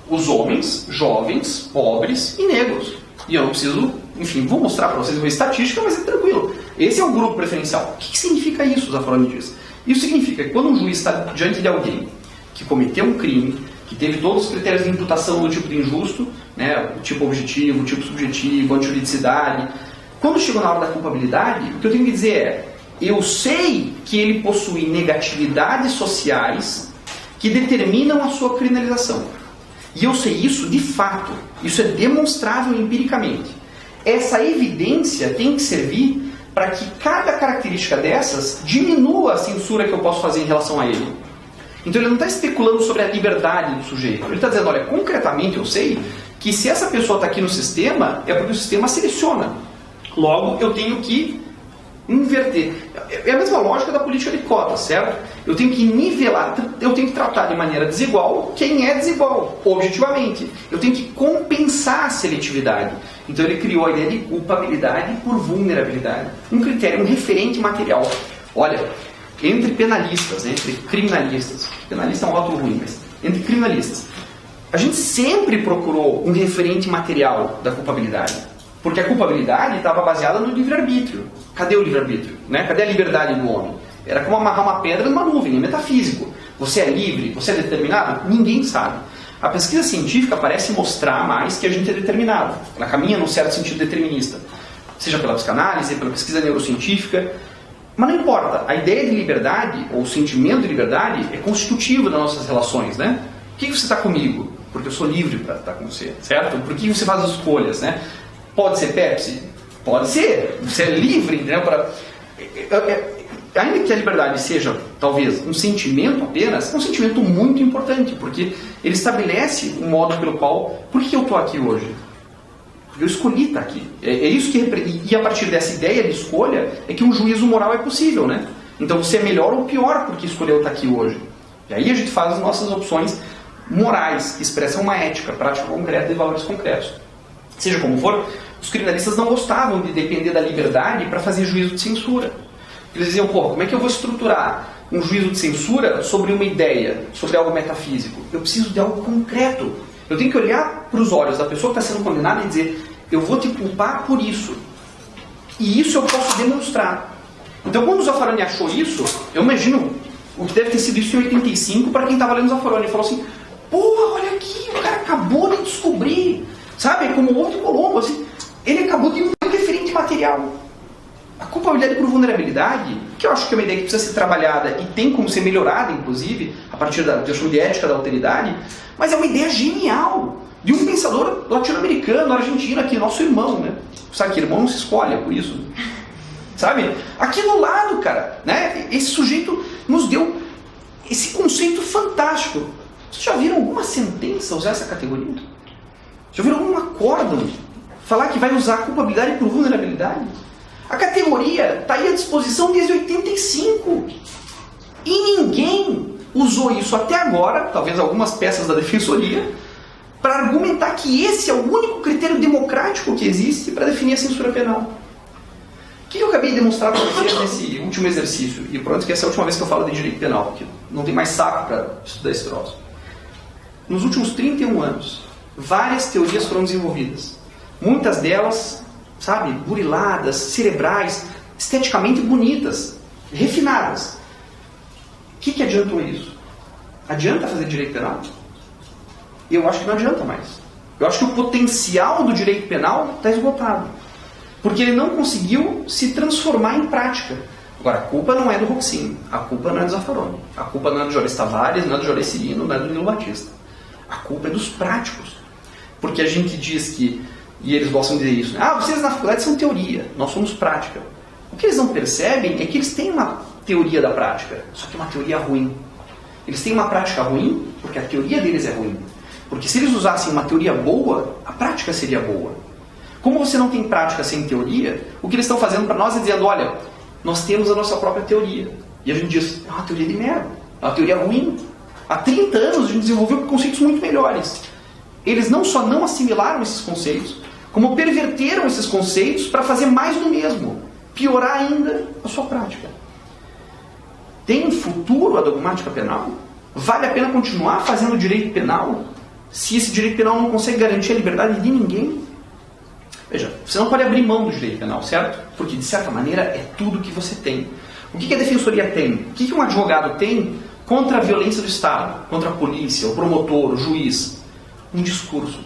os homens, jovens, pobres e negros. E eu não preciso, enfim, vou mostrar para vocês uma estatística, mas é tranquilo. Esse é o grupo preferencial. O que significa isso, Zaffaroni diz? Isso significa que quando um juiz está diante de alguém que cometeu um crime, que teve todos os critérios de imputação do tipo de injusto, né, o tipo objetivo, o tipo subjetivo, antijuridicidade, quando chegou na hora da culpabilidade, o que eu tenho que dizer é, eu sei que ele possui negatividades sociais que determinam a sua criminalização. E eu sei isso de fato, isso é demonstrável empiricamente. Essa evidência tem que servir para que cada característica dessas diminua a censura que eu posso fazer em relação a ele. Então ele não está especulando sobre a liberdade do sujeito. Ele está dizendo, olha, concretamente eu sei que se essa pessoa está aqui no sistema, é porque o sistema seleciona. Logo, eu tenho que inverter. É a mesma lógica da política de cotas, certo? Eu tenho que nivelar, eu tenho que tratar de maneira desigual quem é desigual, objetivamente. Eu tenho que compensar a seletividade. Então ele criou a ideia de culpabilidade por vulnerabilidade. Um critério, um referente material. Olha, entre penalistas, né, entre criminalistas, penalista é um rótulo ruim, mas entre criminalistas, a gente sempre procurou um referente material da culpabilidade, porque a culpabilidade estava baseada no livre-arbítrio. Cadê o livre-arbítrio? Né? Cadê a liberdade do homem? Era como amarrar uma pedra numa nuvem, é metafísico. Você é livre? Você é determinado? Ninguém sabe. A pesquisa científica parece mostrar mais que a gente é determinado. Ela caminha num certo sentido determinista, seja pela psicanálise, pela pesquisa neurocientífica. Mas não importa, a ideia de liberdade, ou o sentimento de liberdade, é constitutivo das nossas relações, né? Por que você está comigo? Porque eu sou livre para estar com você, certo? Por que você faz as escolhas, né? Pode ser Pepsi? Pode ser. Você é livre, né? Ainda que a liberdade seja, talvez, um sentimento apenas, é um sentimento muito importante, porque ele estabelece um modo pelo qual... Por que eu estou aqui hoje? Eu escolhi estar aqui. É isso que... E a partir dessa ideia de escolha, é que um juízo moral é possível, né? Então você é melhor ou pior porque escolheu estar aqui hoje. E aí a gente faz as nossas opções morais, que expressam uma ética, prática concreta e valores concretos. Seja como for, os criminalistas não gostavam de depender da liberdade para fazer juízo de censura. Eles diziam, pô, como é que eu vou estruturar um juízo de censura sobre uma ideia, sobre algo metafísico? Eu preciso de algo concreto. Eu tenho que olhar para os olhos da pessoa que está sendo condenada e dizer, eu vou te culpar por isso. E isso eu posso demonstrar. Então, quando o Zaffaroni achou isso, eu imagino o que deve ter sido isso em 85 para quem estava lendo o Zaffaroni. Ele falou assim, porra, olha aqui, acabou de descobrir, sabe, como o ovo de Colombo, assim, ele acabou de um referente material. A culpabilidade por vulnerabilidade, que eu acho que é uma ideia que precisa ser trabalhada e tem como ser melhorada, inclusive, a partir da de ética da alteridade, mas é uma ideia genial de um pensador latino-americano, argentino, aqui, nosso irmão, né? Sabe que irmão não se escolhe, é por isso. Sabe? Aqui do lado, cara, né? Esse sujeito nos deu esse conceito fantástico. Vocês já viram alguma sentença usar essa categoria? Já viram algum acórdão falar que vai usar a culpabilidade por vulnerabilidade? A categoria está aí à disposição desde 85. E ninguém usou isso até agora, talvez algumas peças da defensoria, para argumentar que esse é o único critério democrático que existe para definir a censura penal. O que eu acabei de demonstrar para vocês nesse último exercício? E pronto, que essa é a última vez que eu falo de direito penal, porque não tem mais saco para estudar esse troço. Nos últimos 31 anos, várias teorias foram desenvolvidas. Muitas delas, sabe, buriladas, cerebrais, esteticamente bonitas, refinadas. O que adiantou isso? Adianta fazer direito penal? Eu acho que não adianta mais. Eu acho que o potencial do direito penal está esgotado. Porque ele não conseguiu se transformar em prática. Agora, a culpa não é do Roxinho, a culpa não é do Zaffaroni, a culpa não é do Juarez Tavares, não é do Juarez Cirino, não é do Nilo Batista. A culpa é dos práticos. Porque a gente diz que, e eles gostam de dizer isso, né? Vocês na faculdade são teoria, nós somos prática. O que eles não percebem é que eles têm uma teoria da prática, só que é uma teoria ruim. Eles têm uma prática ruim porque a teoria deles é ruim. Porque se eles usassem uma teoria boa, a prática seria boa. Como você não tem prática sem teoria, o que eles estão fazendo para nós é dizendo, olha, nós temos a nossa própria teoria. E a gente diz, é uma teoria de merda, é uma teoria ruim. Há 30 anos a gente desenvolveu conceitos muito melhores. Eles não só não assimilaram esses conceitos, como perverteram esses conceitos para fazer mais do mesmo. Piorar ainda a sua prática. Tem futuro a dogmática penal? Vale a pena continuar fazendo direito penal se esse direito penal não consegue garantir a liberdade de ninguém? Veja, você não pode abrir mão do direito penal, certo? Porque, de certa maneira, é tudo que você tem. O que a defensoria tem? O que um advogado tem contra a violência do Estado? Contra a polícia, o promotor, o juiz? Um discurso.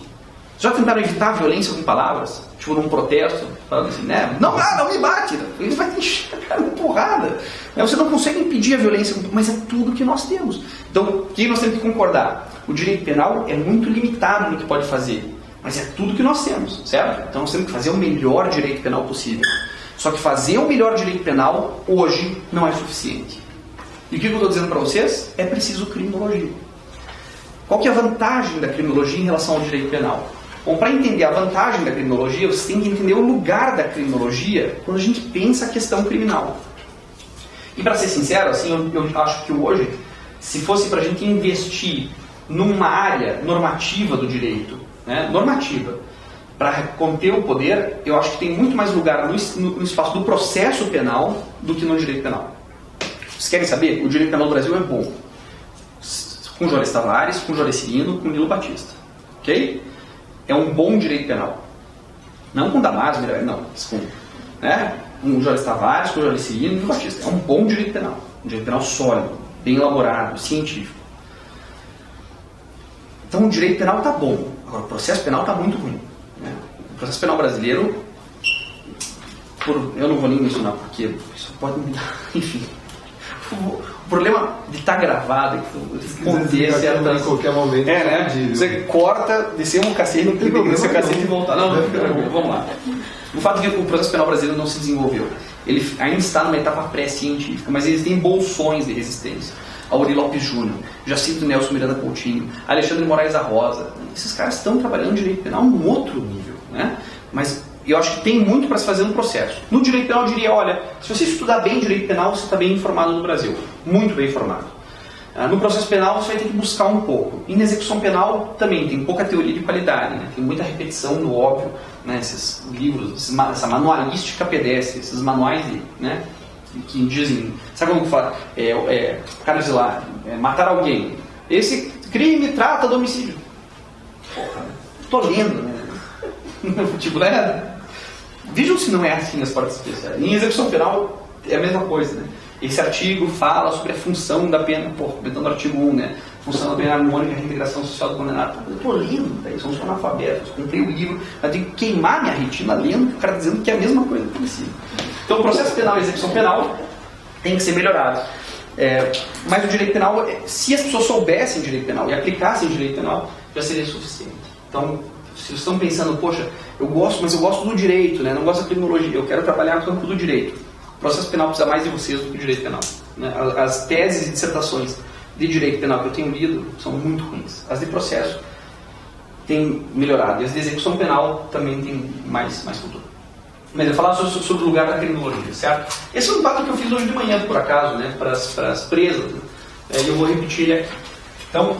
Já tentaram evitar a violência com palavras? Tipo, num protesto, falando assim, né? Não me bate! Ele vai te encher a cara de porrada. Você não consegue impedir a violência, mas é tudo que nós temos. Então, o que nós temos que concordar? O direito penal é muito limitado no que pode fazer. Mas é tudo que nós temos, certo? Então nós temos que fazer o melhor direito penal possível. Só que fazer o melhor direito penal, hoje, não é suficiente. E o que eu estou dizendo para vocês? É preciso criminologia. Qual que é a vantagem da criminologia em relação ao direito penal? Bom, para entender a vantagem da criminologia, você tem que entender o lugar da criminologia quando a gente pensa a questão criminal. E para ser sincero, assim, eu acho que hoje, se fosse para a gente investir numa área normativa do direito, né, normativa, para conter o poder, eu acho que tem muito mais lugar no espaço do processo penal do que no direito penal. Vocês querem saber? O direito penal do Brasil é bom. Com Juarez Tavares, com Juarez Cirino, com Nilo Batista. Ok? É um bom direito penal. Não com Damasio, não. Com Juarez Tavares, com Juarez Cirino e Nilo Batista. É um bom direito penal. Um direito penal sólido, bem elaborado, científico. Então o direito penal está bom. Agora o processo penal está muito ruim. Né? O processo penal brasileiro, eu não vou nem mencionar porque isso pode me dar, enfim. O problema de estar gravado é que esconder certas... em qualquer momento. né? Você corta, descer um cacete, não tem que descer o cacete e voltar. Não, vamos lá. O fato de que o processo penal brasileiro não se desenvolveu, ele ainda está numa etapa pré-científica, mas existem bolsões de resistência. Auri Lopes Júnior, Jacinto Nelson Miranda Coutinho, Alexandre Moraes da Rosa. Esses caras estão trabalhando direito penal num outro nível, né? Mas eu acho que tem muito para se fazer no processo. No direito penal eu diria, olha, se você estudar bem direito penal, você está bem informado no Brasil. Muito bem informado. No processo penal você vai ter que buscar um pouco. E na execução penal também tem pouca teoria de qualidade, né? Tem muita repetição no óbvio, né? Esses livros, essa manualística pedestre, esses manuais de, né? Que dizem, sabe como que fala? O cara diz lá, matar alguém. Esse crime trata do homicídio. Porra, tô lendo, né? Tipo, né? Vejam se não é assim nas partes especiais. Em execução penal é a mesma coisa, né? Esse artigo fala sobre a função da pena, completando o artigo 1, né? função da harmônica e a reintegração social do condenado. Eu estou lendo, daí somos analfabetos, comprei o livro, eu tenho que queimar minha retina lendo, o cara dizendo que é a mesma coisa que precisa. Então o processo penal e a execução penal tem que ser melhorado. Mas o direito penal, se as pessoas soubessem direito penal e aplicassem direito penal, já seria suficiente. Então, se vocês estão pensando, poxa, mas eu gosto do direito, né? Não gosto da criminologia, eu quero trabalhar no campo do direito. O processo penal precisa mais de vocês do que o direito penal. Né? As teses e dissertações de direito penal que eu tenho lido são muito ruins. As de processo têm melhorado, e as de execução penal também têm mais futuro. Mas eu falar sobre o lugar da criminologia, certo? Esse é um debate que eu fiz hoje de manhã, por acaso, né? Para as presas. Né? E eu vou repetir ele aqui. Então,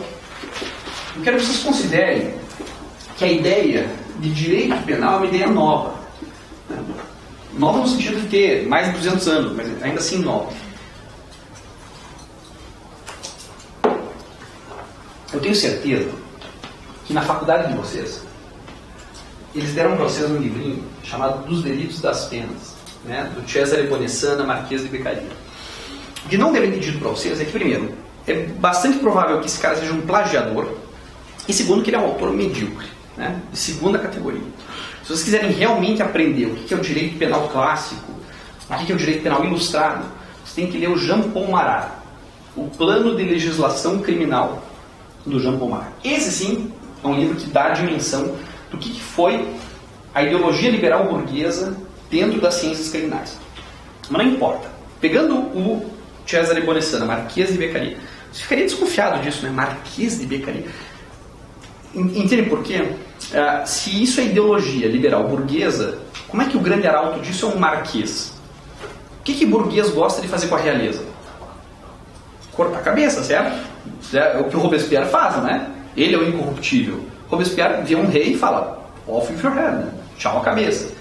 eu quero que vocês considerem que a ideia de direito penal é uma ideia nova. Né? Nova no sentido de ter mais de 200 anos, mas ainda assim nova. Eu tenho certeza que na faculdade de vocês, eles deram para vocês um livrinho chamado Dos Delitos das Penas, né? Do Cesare Bonessana, Marquês de Beccaria. O que não devem ter dito para vocês é que, primeiro, é bastante provável que esse cara seja um plagiador, e segundo, que ele é um autor medíocre, né? De segunda categoria. Se vocês quiserem realmente aprender o que é o direito penal clássico, o que é o direito penal ilustrado, vocês têm que ler o Jean-Paul Marat, O Plano de Legislação Criminal, do Jean-Paul Marat. Esse, sim, é um livro que dá a dimensão do que foi a ideologia liberal burguesa dentro das ciências criminais. Mas não importa. Pegando o Cesare Bonessana, Marquês de Beccaria, você ficaria desconfiado disso, né? Marquês de Beccaria. Entende por quê? Se isso é ideologia liberal burguesa, como é que o grande arauto disso é um marquês? O que burguês gosta de fazer com a realeza? Cortar a cabeça, certo? É o que o Robespierre faz, né? Ele é o incorruptível. Robespierre vê um rei e fala, off with your head, né? Tchau a cabeça.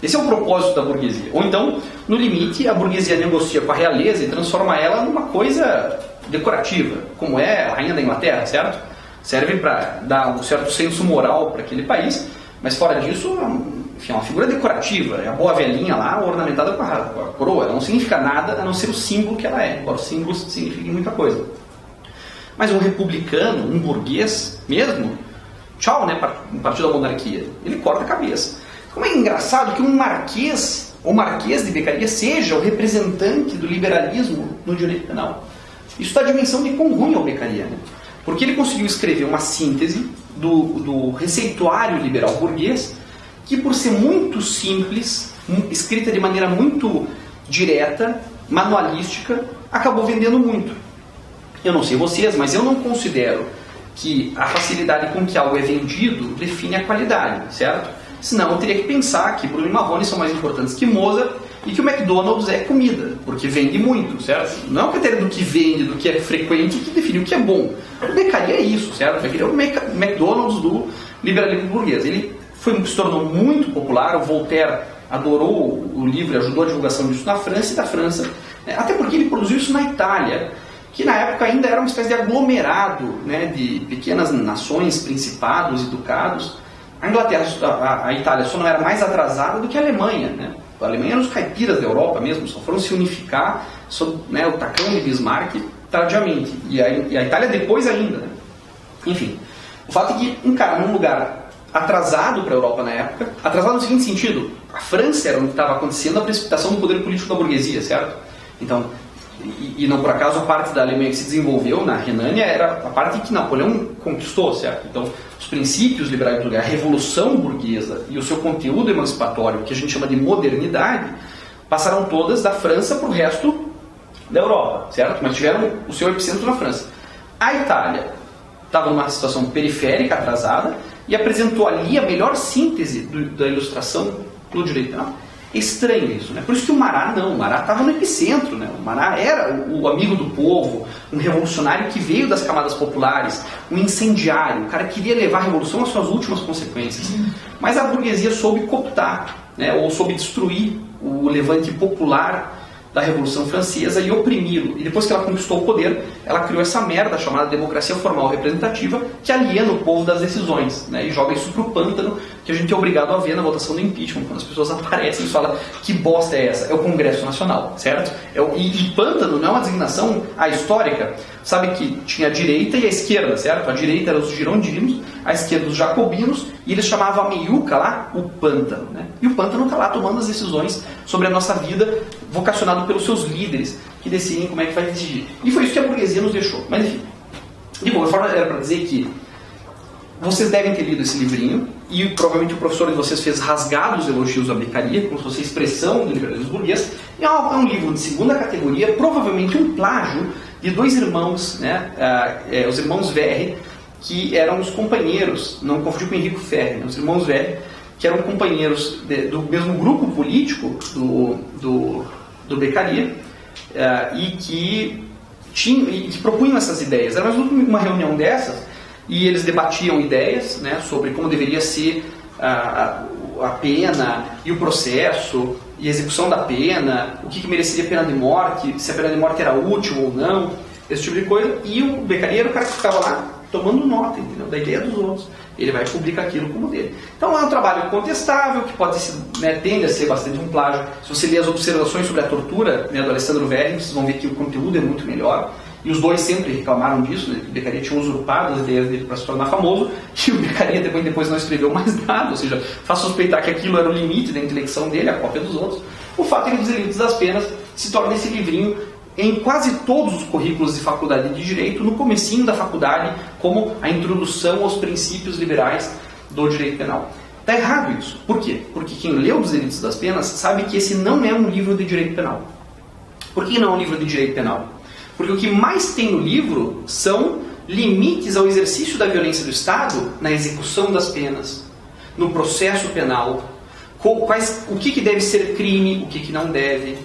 Esse é o propósito da burguesia. Ou então, no limite, a burguesia negocia com a realeza e transforma ela numa coisa decorativa, como é a rainha da Inglaterra, certo? Serve para dar um certo senso moral para aquele país, mas fora disso, enfim, é uma figura decorativa. É a boa velhinha lá, ornamentada com a coroa. Ela não significa nada a não ser o símbolo que ela é, embora o símbolo signifique muita coisa. Mas um republicano, um burguês mesmo, tchau, né, um partido da monarquia, ele corta a cabeça. Como é engraçado que um marquês, ou Marquês de Beccaria, seja o representante do liberalismo no direito penal. Isso dá a dimensão de quão ruim é o Beccaria, né? Porque ele conseguiu escrever uma síntese do receituário liberal burguês, que por ser muito simples, escrita de maneira muito direta, manualística, acabou vendendo muito. Eu não sei vocês, mas eu não considero que a facilidade com que algo é vendido define a qualidade, certo? Senão eu teria que pensar que Bruno e Marrone são mais importantes que Mozart e que o McDonald's é comida, porque vende muito, certo? Não é o critério do que vende, do que é frequente, que define o que é bom. O Beccaria é isso, certo? O Beccaria é o McDonald's do liberalismo burguês. Ele se tornou muito popular, o Voltaire adorou o livro e ajudou a divulgação disso na França e da França, até porque ele produziu isso na Itália, que na época ainda era uma espécie de aglomerado, né, de pequenas nações, principados e ducados. A Inglaterra, a Itália só não era mais atrasada do que a Alemanha, né? A Alemanha era os caipiras da Europa mesmo, só foram se unificar sob, né, o tacão de Bismarck tardiamente, e a Itália depois ainda, né? Enfim, o fato é que um cara num lugar atrasado para a Europa na época, atrasado no seguinte sentido, a França era onde estava acontecendo a precipitação do poder político da burguesia, certo? Então, e não por acaso a parte da Alemanha que se desenvolveu na Renânia era a parte que Napoleão conquistou, certo? Então, os princípios liberais do lugar, a revolução burguesa e o seu conteúdo emancipatório, que a gente chama de modernidade, passaram todas da França para o resto da Europa, certo? Mas tiveram o seu epicentro na França. A Itália estava numa situação periférica, atrasada, e apresentou ali a melhor síntese da ilustração do direito penal. É estranho isso, né? Por isso que o Marat não, o Marat estava no epicentro, né? O Marat era o amigo do povo, um revolucionário que veio das camadas populares, um incendiário, um cara que queria levar a revolução às suas últimas consequências. Mas a burguesia soube cooptar, né? Ou soube destruir o levante popular da Revolução Francesa e oprimi-lo. E depois que ela conquistou o poder, ela criou essa merda chamada democracia formal representativa, que aliena o povo das decisões, né? E joga isso pro pântano que a gente é obrigado a ver na votação do impeachment, quando as pessoas aparecem e falam que bosta é essa? É o Congresso Nacional, certo? E pântano não é uma designação histórica. Sabe que tinha a direita e a esquerda, certo? A direita era os girondinos, a esquerda os jacobinos, e eles chamavam a meiuca lá o pântano, né? E o pântano está lá tomando as decisões sobre a nossa vida, vocacionado pelos seus líderes, que decidem como é que vai decidir. E foi isso que a burguesia nos deixou. Mas enfim, de qualquer forma, era para dizer que vocês devem ter lido esse livrinho, e provavelmente o professor de vocês fez rasgados elogios à Beccaria, como se fosse expressão do liberalismo burguês. É um livro de segunda categoria, provavelmente um plágio de dois irmãos, né, os irmãos Verri, que eram os companheiros, não confundir com Enrico Ferri, né, os irmãos Verri, que eram companheiros do mesmo grupo político do Beccaria, e que propunham essas ideias. Era mais uma reunião dessas, e eles debatiam ideias, né, sobre como deveria ser a pena e o processo e a execução da pena, o que mereceria pena de morte, se a pena de morte era útil ou não, esse tipo de coisa. E o Beccaria era o cara que ficava lá tomando nota, entendeu, da ideia dos outros. Ele vai publicar aquilo como dele. Então é um trabalho contestável, que pode ser, né, tende a ser bastante um plágio. Se você ler as observações sobre a tortura, né, do Alessandro Verri, vocês vão ver que o conteúdo é muito melhor. E os dois sempre reclamaram disso, né, que o Beccaria tinha usurpado as ideias dele para se tornar famoso, e o Beccaria depois não escreveu mais nada, ou seja, faz suspeitar que aquilo era o limite da intelecção dele, a cópia dos outros. O fato é que Os Limites das Penas se torna esse livrinho em quase todos os currículos de faculdade de Direito, no comecinho da faculdade, como a introdução aos princípios liberais do direito penal. Está errado isso. Por quê? Porque quem leu Os Limites das Penas sabe que esse não é um livro de direito penal. Por que não é um livro de direito penal? Porque o que mais tem no livro são limites ao exercício da violência do Estado na execução das penas, no processo penal, o que deve ser crime, o que não deve,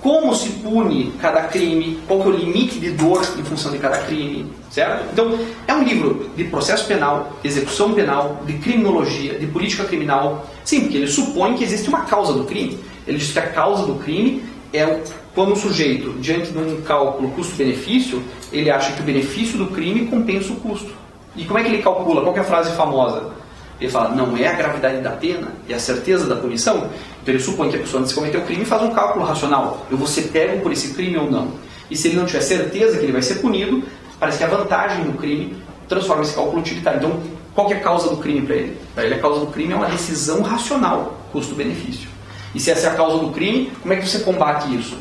como se pune cada crime, qual que é o limite de dor em função de cada crime, certo? Então, é um livro de processo penal, execução penal, de criminologia, de política criminal. Sim, porque ele supõe que existe uma causa do crime. Ele diz que a causa do crime é quando o sujeito, diante de um cálculo custo-benefício, ele acha que o benefício do crime compensa o custo. E como é que ele calcula? Qual que é a frase famosa? Ele fala, não é a gravidade da pena, é a certeza da punição. Então ele supõe que a pessoa, antes de cometer o crime, faz um cálculo racional. Eu vou ser pego por esse crime ou não? E se ele não tiver certeza que ele vai ser punido, parece que a vantagem do crime transforma esse cálculo utilitário. Então, qual que é a causa do crime para ele? Para ele, a causa do crime é uma decisão racional, custo-benefício. E se essa é a causa do crime, como é que você combate isso?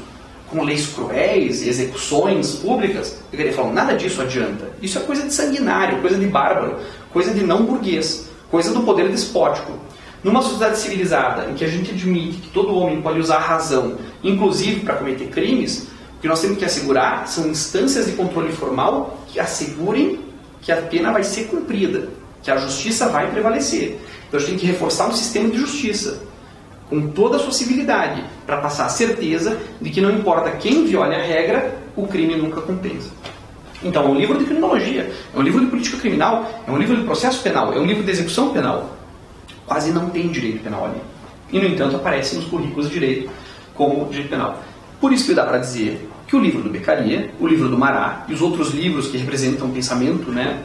Com leis cruéis, execuções públicas? Eu queria falar, nada disso adianta. Isso é coisa de sanguinário, coisa de bárbaro, coisa de não burguês, coisa do poder despótico. Numa sociedade civilizada, em que a gente admite que todo homem pode usar a razão, inclusive para cometer crimes, o que nós temos que assegurar são instâncias de controle formal que assegurem que a pena vai ser cumprida, que a justiça vai prevalecer. Então a gente tem que reforçar um sistema de justiça, com toda a sua civilidade, para passar a certeza de que não importa quem viole a regra, o crime nunca compensa. Então é um livro de criminologia, é um livro de política criminal, é um livro de processo penal, é um livro de execução penal. Quase não tem direito penal ali. E, no entanto, aparece nos currículos de direito como direito penal. Por isso que dá para dizer que o livro do Beccaria, o livro do Marat e os outros livros que representam o pensamento, né,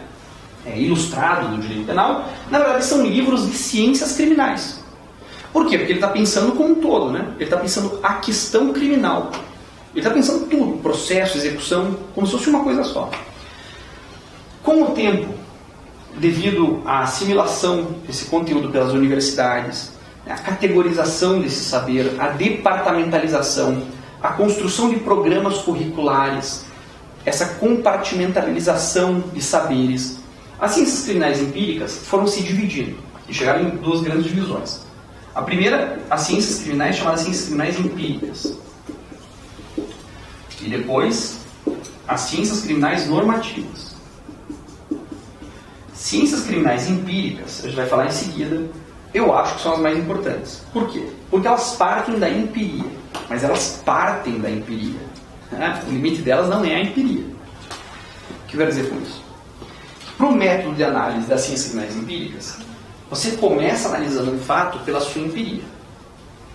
ilustrado do direito penal, na verdade são livros de ciências criminais. Por quê? Porque ele está pensando como um todo, né? Ele está pensando a questão criminal. Ele está pensando tudo, processo, execução, como se fosse uma coisa só. Com o tempo, devido à assimilação desse conteúdo pelas universidades, a categorização desse saber, a departamentalização, a construção de programas curriculares, essa compartimentalização de saberes, as ciências criminais empíricas foram se dividindo e chegaram em duas grandes divisões. A primeira, as ciências criminais chamadas ciências criminais empíricas. E depois, as ciências criminais normativas. Ciências criminais empíricas, a gente vai falar em seguida, eu acho que são as mais importantes. Por quê? Porque elas partem da empiria. Mas elas partem da empiria. O limite delas não é a empiria. O que eu quero dizer com isso? Para o método de análise das ciências criminais empíricas, você começa analisando um fato pela sua empiria.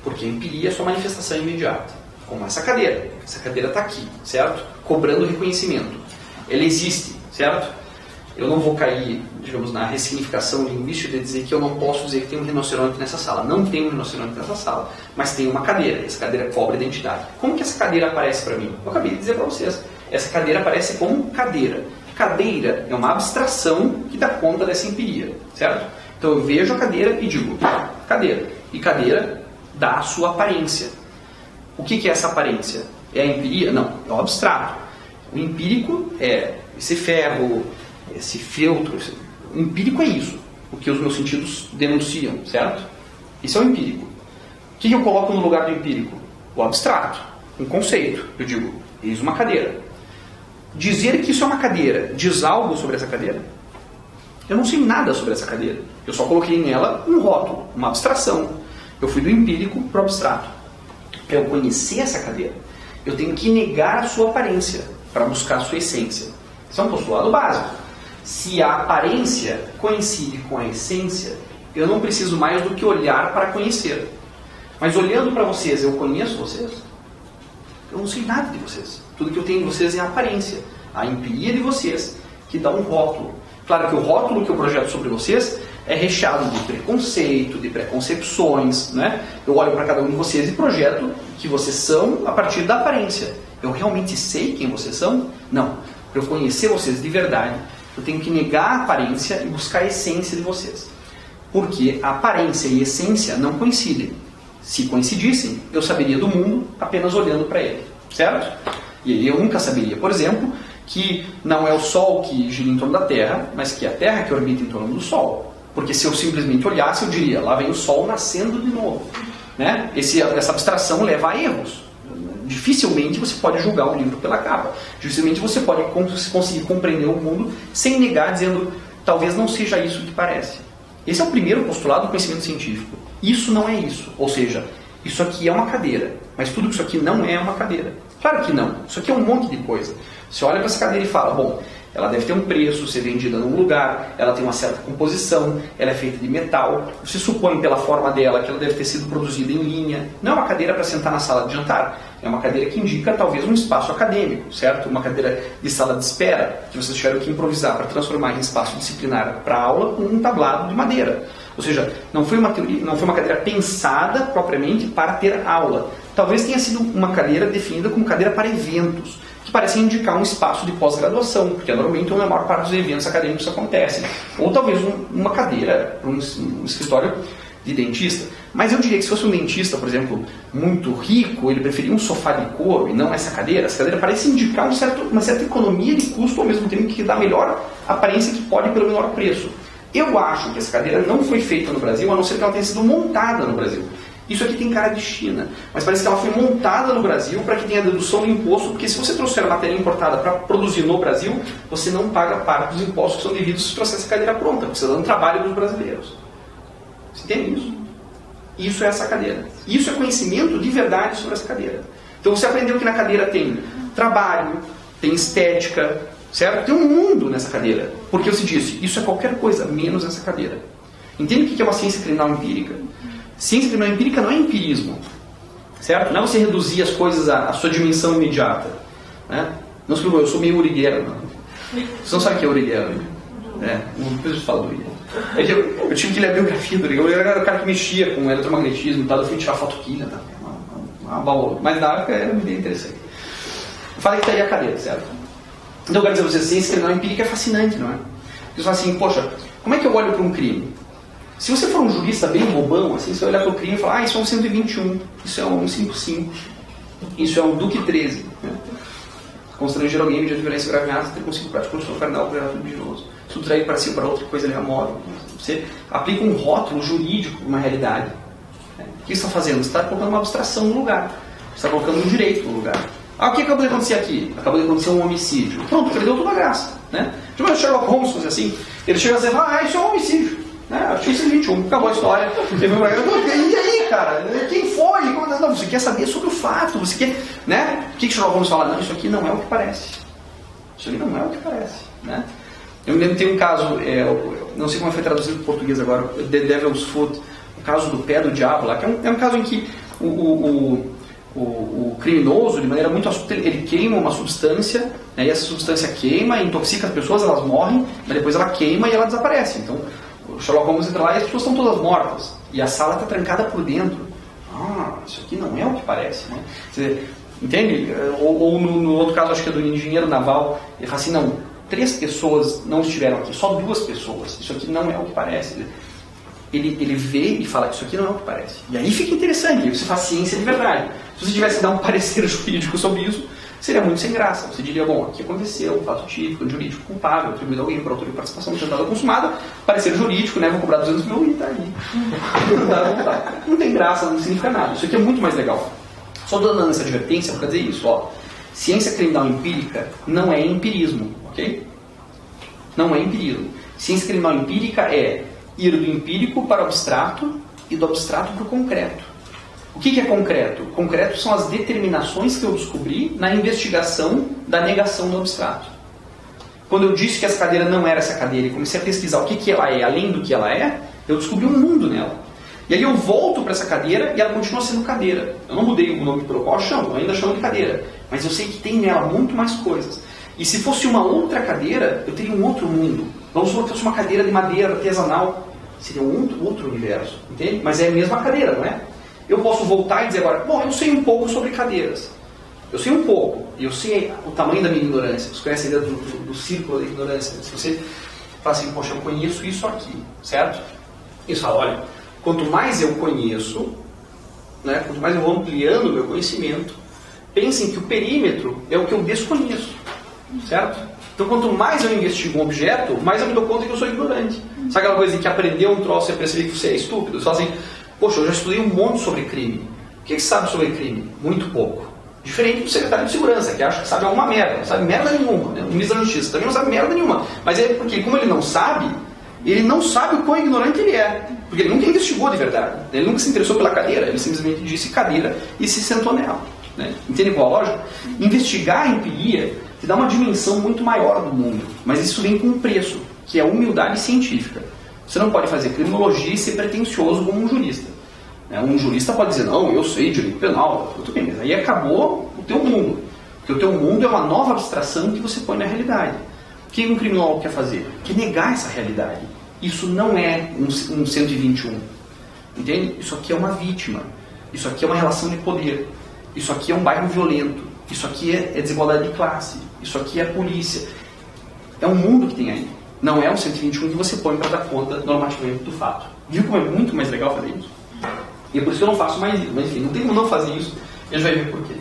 Porque a empiria é sua manifestação imediata. Como essa cadeira. Essa cadeira está aqui, certo? Cobrando reconhecimento. Ela existe, certo? eu não vou cair, digamos, na ressignificação linguística de dizer que eu não posso dizer que tem um rinoceronte nessa sala. Não tem um rinoceronte nessa sala, mas tem uma cadeira. Essa cadeira cobra identidade. Como que essa cadeira aparece para mim? Eu acabei de dizer para vocês. Essa cadeira aparece como cadeira. Cadeira é uma abstração que dá conta dessa empiria, certo? Então eu vejo a cadeira e digo, cadeira. E cadeira dá a sua aparência. O que é essa aparência? É a empiria? Não, é o abstrato. O empírico é esse ferro, esse feltro. O empírico é isso, o que os meus sentidos denunciam, certo? Isso é o empírico. O que eu coloco no lugar do empírico? O abstrato, um conceito. Eu digo, eis uma cadeira. Dizer que isso é uma cadeira diz algo sobre essa cadeira? Eu não sei nada sobre essa cadeira. Eu só coloquei nela um rótulo, uma abstração. Eu fui do empírico para o abstrato. Para eu conhecer essa cadeira, eu tenho que negar a sua aparência para buscar a sua essência. Isso é um postulado básico. Se a aparência coincide com a essência, eu não preciso mais do que olhar para conhecer. Mas olhando para vocês, eu conheço vocês? Eu não sei nada de vocês. Tudo que eu tenho de vocês é a aparência, a empiria de vocês, que dá um rótulo. Claro que o rótulo que eu projeto sobre vocês é recheado de preconceito, de preconcepções, né? Eu olho para cada um de vocês e projeto que vocês são a partir da aparência. Eu realmente sei quem vocês são? Não. Para eu conhecer vocês de verdade, eu tenho que negar a aparência e buscar a essência de vocês. Porque a aparência e a essência não coincidem. Se coincidissem, eu saberia do mundo apenas olhando para ele, certo? E eu nunca saberia, por exemplo, que não é o Sol que gira em torno da Terra, mas que é a Terra que orbita em torno do Sol. Porque se eu simplesmente olhasse, eu diria, lá vem o Sol nascendo de novo. Né? Essa abstração leva a erros. Dificilmente você pode julgar um livro pela capa. Dificilmente você pode conseguir compreender o mundo sem negar, dizendo, talvez não seja isso que parece. Esse é o primeiro postulado do conhecimento científico. Isso não é isso. Ou seja, isso aqui é uma cadeira, mas tudo isso aqui não é uma cadeira. Claro que não. Isso aqui é um monte de coisa. Você olha para essa cadeira e fala, bom, ela deve ter um preço, ser vendida num lugar, ela tem uma certa composição, ela é feita de metal. Você supõe pela forma dela que ela deve ter sido produzida em linha. Não é uma cadeira para sentar na sala de jantar. É uma cadeira que indica talvez um espaço acadêmico, certo? Uma cadeira de sala de espera, que vocês tiveram que improvisar para transformar em espaço disciplinar para aula com um tablado de madeira. Ou seja, não foi uma teoria, não foi uma cadeira pensada propriamente para ter aula. Talvez tenha sido uma cadeira definida como cadeira para eventos, que parecem indicar um espaço de pós-graduação, porque normalmente na maior parte dos eventos acadêmicos acontecem. Ou talvez uma cadeira para um escritório de dentista. Mas eu diria que se fosse um dentista, por exemplo, muito rico, ele preferia um sofá de couro e não essa cadeira. Essa cadeira parece indicar uma certa economia de custo, ao mesmo tempo que dá a melhor aparência que pode pelo menor preço. Eu acho que essa cadeira não foi feita no Brasil, a não ser que ela tenha sido montada no Brasil. Isso aqui tem cara de China, mas parece que ela foi montada no Brasil para que tenha dedução do imposto, porque se você trouxer matéria importada para produzir no Brasil, você não paga parte dos impostos que são devidos se trouxer essa cadeira pronta, porque você está dando trabalho dos brasileiros. Você entende isso? Isso é essa cadeira. Isso é conhecimento de verdade sobre essa cadeira. Então você aprendeu que na cadeira tem trabalho, tem estética, certo? Tem um mundo nessa cadeira. Porque você disse, isso é qualquer coisa, menos essa cadeira. Entende o que é uma ciência criminal empírica? Ciência criminal empírica não é empirismo, certo? Não é você reduzir as coisas à sua dimensão imediata. Né? Não se preocupe, eu sou meio Uri Geller. Você não sabe o que é Uri Geller? Depois eu falo do Uri Geller. Eu tive que ler a biografia do Uri Geller. Ele era o cara que mexia com eletromagnetismo e tal. Eu fui tirar foto química. Mas na época era bem interessante. Eu falei que está aí a cadeira, certo? Então eu quero dizer a vocês, ciência criminal empírica é fascinante, não é? Você fala assim, poxa, como é que eu olho para um crime? Se você for um jurista bem bobão, assim, você vai olhar para o crime e falar, isso é um 121, isso é um 155, isso é um Duque 13. Né? Constranger alguém mediante violência grave ameaça, ter consigo prática constitucional carnal, operado luminoso. Subtrair para si ou para outra coisa lhe amóvel. Você aplica um rótulo jurídico para uma realidade. Né? O que você está fazendo? Você está colocando uma abstração no lugar. Você está colocando um direito no lugar. O que acabou de acontecer aqui? Acabou de acontecer um homicídio. Pronto, perdeu toda a graça. Né? Tipo o Sherlock Holmes fazer assim. Ele chega a dizer, isso é um homicídio. Artigo 21, acabou a história. E aí, cara? Quem foi? Não, você quer saber sobre o fato. Você quer, né? O que Sherlock Holmes fala? Não, isso aqui não é o que parece. Isso aqui não é o que parece. Né? Eu me lembro que tem um caso, não sei como foi traduzido para o português agora, The Devil's Foot, o caso do pé do diabo lá, que é um caso em que o criminoso, de maneira muito astuta, ele queima uma substância né? E essa substância queima, intoxica as pessoas, elas morrem, mas depois ela queima e ela desaparece. Então, o Sherlock Holmes entra lá e as pessoas estão todas mortas. E a sala está trancada por dentro. Ah, isso aqui não é o que parece, né? Você entende? Ou no outro caso, acho que é do engenheiro naval, ele fala assim, não, 3 pessoas não estiveram aqui, só 2 pessoas. Isso aqui não é o que parece. Ele vê e fala que isso aqui não é o que parece. E aí fica interessante, aí você faz ciência de verdade. Se você tivesse que dar um parecer jurídico sobre isso, seria muito sem graça. Você diria, bom, aqui aconteceu um fato típico, jurídico culpável, atribuído a alguém por autor de participação tentada consumada, parecer jurídico, né, vou cobrar 200 mil e tá aí. Não tem graça, não significa nada. Isso aqui é muito mais legal. Só dando essa advertência para dizer isso, ó. Ciência criminal empírica não é empirismo, ok? Não é empirismo. Ciência criminal empírica é ir do empírico para o abstrato e do abstrato para o concreto. O que é concreto? Concreto são as determinações que eu descobri na investigação da negação do abstrato. Quando eu disse que essa cadeira não era essa cadeira e comecei a pesquisar o que ela é, além do que ela é, eu descobri um mundo nela. E aí eu volto para essa cadeira e ela continua sendo cadeira. Eu não mudei o nome para o qual eu chamo, eu ainda chamo de cadeira. Mas eu sei que tem nela muito mais coisas. E se fosse uma outra cadeira, eu teria um outro mundo. Vamos supor que fosse uma cadeira de madeira artesanal. Seria um outro universo, entende? Mas é a mesma cadeira, não é? Eu posso voltar e dizer agora, bom, eu sei um pouco sobre cadeiras. Eu sei um pouco. E eu sei o tamanho da minha ignorância. Vocês conhecem a ideia do círculo da ignorância. Se você fala assim, poxa, eu conheço isso aqui, certo? Isso fala, olha, quanto mais eu conheço, né, quanto mais eu vou ampliando o meu conhecimento, pensem que o perímetro é o que eu desconheço, certo? Então, quanto mais eu investigo um objeto, mais eu me dou conta que eu sou ignorante. Sabe aquela coisa que aprender um troço e perceber que você é estúpido? Você fala assim, poxa, eu já estudei um monte sobre crime. O que você sabe sobre crime? Muito pouco. Diferente do secretário de segurança, que acha que sabe alguma merda. Não sabe merda nenhuma. Né? O ministro da Justiça também não sabe merda nenhuma. Mas é porque, como ele não sabe o quão ignorante ele é. Porque ele nunca investigou de verdade. Ele nunca se interessou pela cadeira. Ele simplesmente disse cadeira e se sentou nela. Né? Entende qual a lógica? Investigar a empiria te dá uma dimensão muito maior do mundo. Mas isso vem com um preço, que é a humildade científica. Você não pode fazer criminologia e ser pretensioso como um jurista. Um jurista pode dizer, não, eu sei direito penal, tudo bem, mas aí acabou o teu mundo. Porque o teu mundo é uma nova abstração que você põe na realidade. O que um criminólogo quer fazer? Quer negar essa realidade. Isso não é um 121. Entende? Isso aqui é uma vítima. Isso aqui é uma relação de poder. Isso aqui é um bairro violento. Isso aqui é desigualdade de classe. Isso aqui é a polícia. É um mundo que tem aí. Não é um 121 que você põe para dar conta normativamente do fato. Viu como é muito mais legal fazer isso? E é por isso que eu não faço mais isso. Mas enfim, não tem como não fazer isso. E a gente vai ver por quê.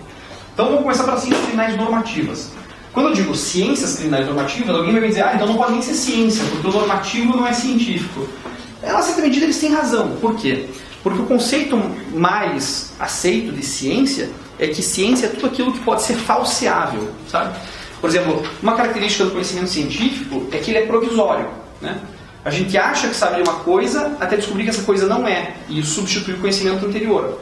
Então vamos começar pelas ciências criminais normativas. Quando eu digo ciências criminais normativas, alguém vai me dizer, então não pode nem ser ciência, porque o normativo não é científico. Em certa medida eles têm razão. Por quê? Porque o conceito mais aceito de ciência é que ciência é tudo aquilo que pode ser falseável, sabe? Por exemplo, uma característica do conhecimento científico é que ele é provisório, né? A gente acha que sabe de uma coisa até descobrir que essa coisa não é, e isso substitui o conhecimento anterior.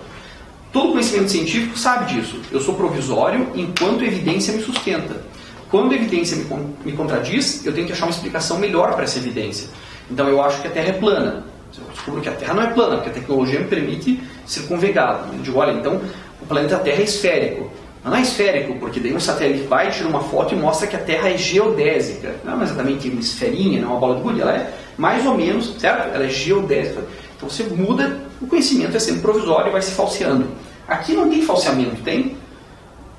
Todo conhecimento científico sabe disso. Eu sou provisório enquanto a evidência me sustenta. Quando a evidência me contradiz, eu tenho que achar uma explicação melhor para essa evidência. Então eu acho que a Terra é plana. Eu descubro que a Terra não é plana, porque a tecnologia me permite circunvegá-la. Eu digo, olha, então o planeta Terra é esférico. Não é esférico, porque daí um satélite vai, tira uma foto e mostra que a Terra é geodésica. Não é exatamente uma esferinha, não é uma bola de gude, ela é mais ou menos, certo? Ela é geodésica. Então você muda, o conhecimento é sempre provisório e vai se falseando. Aqui não tem falseamento, tem?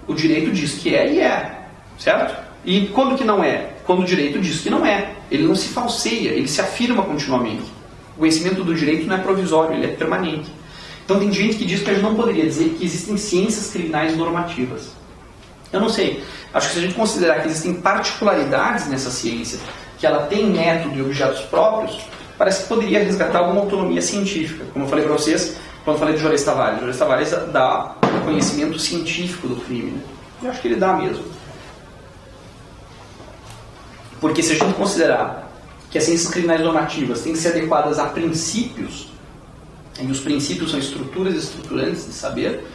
O direito diz que é e é, certo? E quando que não é? Quando o direito diz que não é. Ele não se falseia, ele se afirma continuamente. O conhecimento do direito não é provisório, ele é permanente. Então tem gente que diz que a gente não poderia dizer que existem ciências criminais normativas. Eu não sei. Acho que se a gente considerar que existem particularidades nessa ciência, que ela tem método e objetos próprios, parece que poderia resgatar alguma autonomia científica. Como eu falei para vocês, quando eu falei de Juarez Tavares. Juarez Tavares dá conhecimento científico do crime. Né? Eu acho que ele dá mesmo. Porque se a gente considerar que as ciências criminais normativas têm que ser adequadas a princípios, e os princípios são estruturas estruturantes de saber,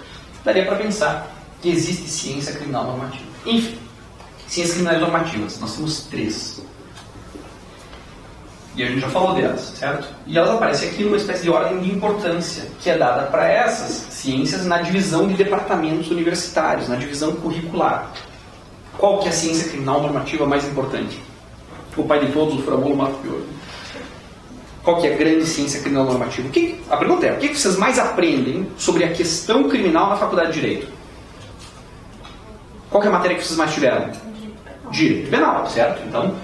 daria para pensar que existe ciência criminal normativa. Enfim, ciências criminais normativas, nós temos 3. E a gente já falou delas, certo? E elas aparecem aqui numa espécie de ordem de importância que é dada para essas ciências na divisão de departamentos universitários, na divisão curricular. Qual que é a ciência criminal normativa mais importante? O pai de todos, o Furabolo Mato Pior. Qual que é a grande ciência criminal normativa? A pergunta é, o que vocês mais aprendem sobre a questão criminal na faculdade de Direito? Qual que é a matéria que vocês mais tiveram? Direito penal, certo? Então,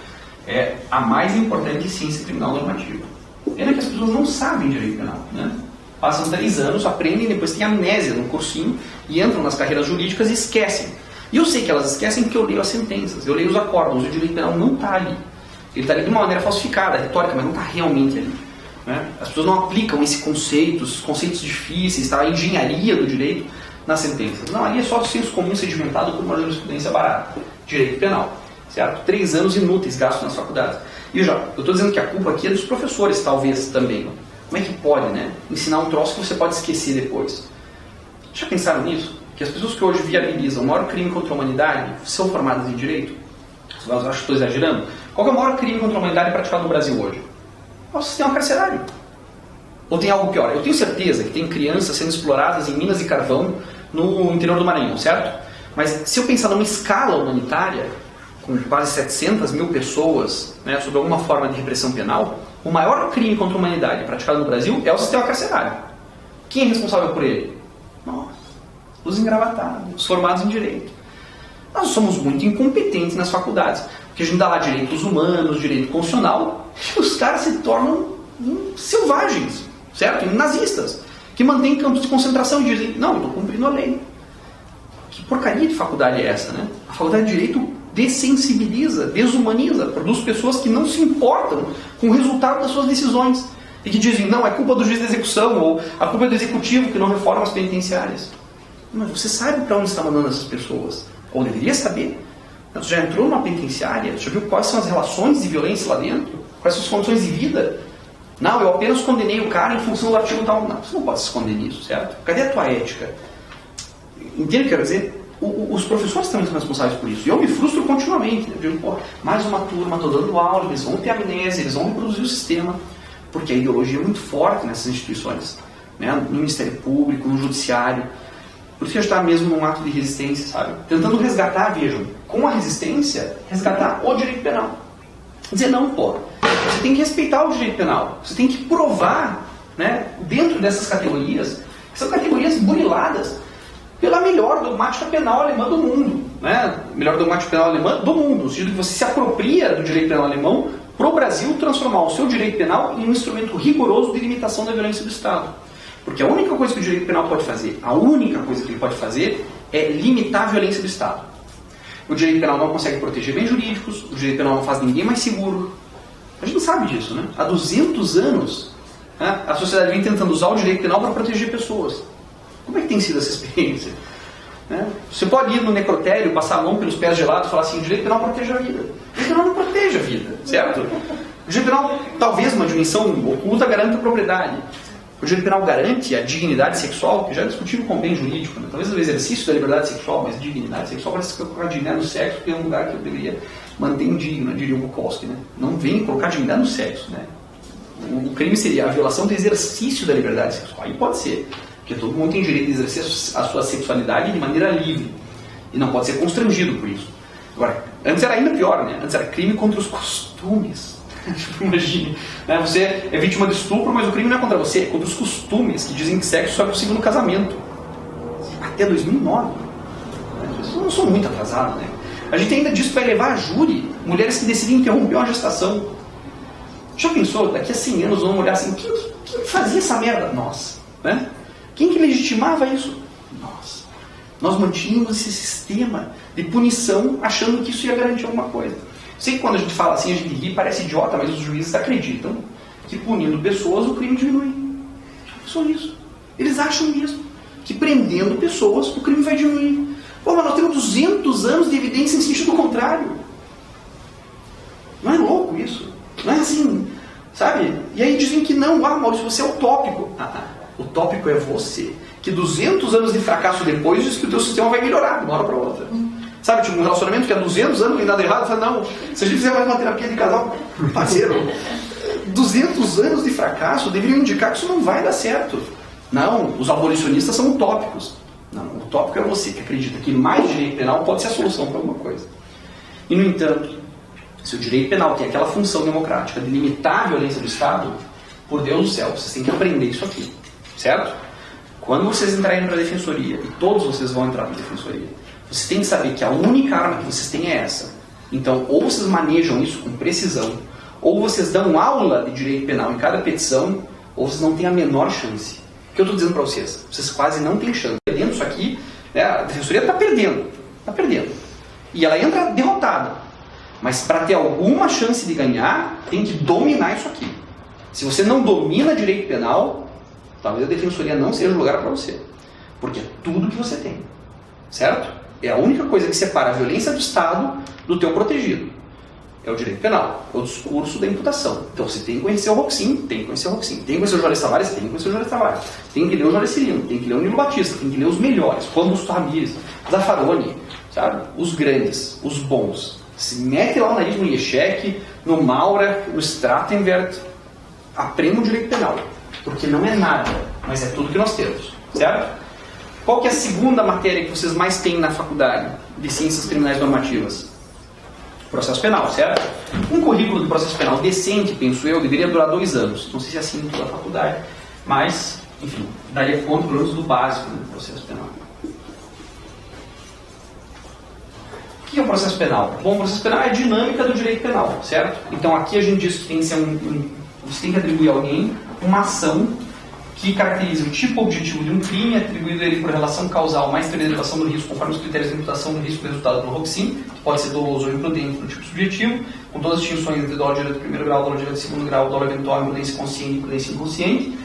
é a mais importante ciência criminal normativa. Pena que as pessoas não sabem direito penal, né? Passam 3 anos, aprendem, depois têm amnésia no cursinho e entram nas carreiras jurídicas e esquecem. E eu sei que elas esquecem porque eu leio as sentenças, eu leio os acórdãos, o direito penal não está ali. Ele está ali de uma maneira falsificada, retórica, mas não está realmente ali. Né? As pessoas não aplicam esses conceitos difíceis, tá? A engenharia do direito nas sentenças. Não, ali é só o senso comum sedimentado por uma jurisprudência barata. Direito penal, certo? 3 anos inúteis gastos nas faculdades. E eu estou dizendo que a culpa aqui é dos professores, talvez, também. Como é que pode, né? Ensinar um troço que você pode esquecer depois. Já pensaram nisso? Que as pessoas que hoje viabilizam o maior crime contra a humanidade são formadas em direito? Eu acho que estou exagerando. Qual é o maior crime contra a humanidade praticado no Brasil hoje? É o sistema carcerário. Ou tem algo pior? Eu tenho certeza que tem crianças sendo exploradas em minas de carvão no interior do Maranhão, certo? Mas se eu pensar numa escala humanitária, com quase 700 mil pessoas, né, sob alguma forma de repressão penal, o maior crime contra a humanidade praticado no Brasil é o sistema carcerário. Quem é responsável por ele? Nós, os engravatados, os formados em direito. Nós somos muito incompetentes nas faculdades, porque a gente dá lá direitos humanos, direito constitucional, e os caras se tornam selvagens, certo? Nazistas, que mantêm campos de concentração e dizem, não, eu estou cumprindo a lei. Que porcaria de faculdade é essa, né? A faculdade de Direito dessensibiliza, desumaniza, produz pessoas que não se importam com o resultado das suas decisões e que dizem, não, é culpa do juiz de execução ou a culpa é do executivo que não reforma as penitenciárias. Mas você sabe para onde está mandando essas pessoas? Ou deveria saber. Você já entrou numa penitenciária, já viu quais são as relações de violência lá dentro? Quais são as condições de vida? Não, eu apenas condenei o cara em função do artigo tal. Não, você não pode se esconder nisso, certo? Cadê a tua ética? Entende o que eu quero dizer? Os professores também são responsáveis por isso. E eu me frustro continuamente. Eu digo, pô, mais uma turma, estou dando aula, eles vão ter amnésia, eles vão reproduzir o sistema. Porque a ideologia é muito forte nessas instituições. Né? No Ministério Público, no Judiciário. Por isso que a gente está mesmo num ato de resistência, sabe? Tentando resgatar, vejam, com a resistência, resgatar o direito penal. Dizer, não, pô, você tem que respeitar o direito penal. Você tem que provar, né, dentro dessas categorias, que são categorias buriladas pela melhor dogmática penal alemã do mundo. Né? Melhor dogmática penal alemã do mundo. No sentido que você se apropria do direito penal alemão para o Brasil transformar o seu direito penal em um instrumento rigoroso de limitação da violência do Estado. Porque a única coisa que o direito penal pode fazer, a única coisa que ele pode fazer é limitar a violência do Estado. O direito penal não consegue proteger bens jurídicos, o direito penal não faz ninguém mais seguro. A gente sabe disso, né? Há 200 anos, né, a sociedade vem tentando usar o direito penal para proteger pessoas. Como é que tem sido essa experiência? Né? Você pode ir no necrotério, passar a mão pelos pés gelados e falar assim, o direito penal protege a vida. O direito penal não protege a vida, certo? O direito penal, talvez uma dimensão oculta, garanta a propriedade. O direito penal garante a dignidade sexual, que já é discutível com o bem jurídico. Né? Talvez o exercício da liberdade sexual, mas dignidade sexual parece que colocar dignidade no sexo, porque é um lugar que eu deveria manter indigno, diria o Bukowski. Né? Não vem colocar dignidade no sexo. Né? O crime seria a violação do exercício da liberdade sexual. Aí pode ser, porque todo mundo tem direito de exercer a sua sexualidade de maneira livre. E não pode ser constrangido por isso. Agora, antes era ainda pior, né? Antes era crime contra os costumes. Imagine, né? Você é vítima de estupro, mas o crime não é contra você, é contra os costumes que dizem que sexo só é possível no casamento. Até 2009. Isso não sou muito atrasado, né? A gente ainda diz que vai levar a júri mulheres que decidem interromper uma gestação. Já pensou? Daqui a 100 anos vamos olhar assim, quem fazia essa merda? Nós. Né? Quem que legitimava isso? Nós. Nós mantínhamos esse sistema de punição achando que isso ia garantir alguma coisa. Sei que quando a gente fala assim, a gente ri, parece idiota, mas os juízes acreditam que punindo pessoas o crime diminui. Só isso. Eles acham mesmo que prendendo pessoas o crime vai diminuir. Pô, mas nós temos 200 anos de evidência em sentido contrário. Não é louco isso? Não é assim, sabe? E aí dizem que não, Maurício, você é utópico. Utópico é você, que 200 anos de fracasso depois diz que o teu sistema vai melhorar de uma hora para outra. Sabe, tipo um relacionamento que há 200 anos não tem nada errado, fala, não, se a gente fizer mais uma terapia de casal, parceiro, 200 anos de fracasso deveriam indicar que isso não vai dar certo. Não, os abolicionistas são utópicos. Não, o utópico é você que acredita que mais direito penal pode ser a solução para alguma coisa. E, no entanto, se o direito penal tem aquela função democrática de limitar a violência do Estado, por Deus do céu, vocês têm que aprender isso aqui, certo? Quando vocês entrarem para a defensoria, e todos vocês vão entrar para a defensoria, vocês têm que saber que a única arma que vocês têm é essa. Então, ou vocês manejam isso com precisão, ou vocês dão aula de direito penal em cada petição, ou vocês não têm a menor chance. O que eu estou dizendo para vocês? Vocês quase não têm chance. Perdendo isso aqui, né, a defensoria está perdendo. Está perdendo. E ela entra derrotada. Mas para ter alguma chance de ganhar, tem que dominar isso aqui. Se você não domina direito penal, talvez a defensoria não seja o lugar para você. Porque é tudo que você tem. Certo? É a única coisa que separa a violência do Estado do teu protegido. É o direito penal, é o discurso da imputação. Então você tem que conhecer o Roxin, tem que conhecer o Roxin. Tem que conhecer o Juarez Tavares, tem que conhecer o Juarez Tavares. Tem que ler o Juarez Cirino, tem que ler o Nilo Batista, tem que ler os melhores, Juan Busto Ramírez, Zaffaroni, sabe? Os grandes, os bons. Se mete lá o nariz no Yeshek, no Maura, no Strattenwert, aprenda o direito penal. Porque não é nada, mas é tudo que nós temos, certo? Qual que é a segunda matéria que vocês mais têm na faculdade de Ciências Criminais Normativas? Processo penal, certo? Um currículo de processo penal decente, penso eu, deveria durar 2 anos. Não sei se é assim em toda a faculdade, mas, enfim, daria conta, pelo menos, do básico do processo penal. O que é o processo penal? Bom, o processo penal é a dinâmica do direito penal, certo? Então aqui a gente diz que tem que ser você tem que atribuir a alguém uma ação que caracteriza o tipo objetivo de um crime, atribuído a ele por relação causal mais exteriorização do risco, conforme os critérios de imputação do risco resultado pelo Roxin, que pode ser doloso ou imprudente no tipo subjetivo, com todas as distinções entre dolo direto de primeiro grau, dolo direto de segundo grau, dolo eventual, imprudência consciente e imprudência inconsciente,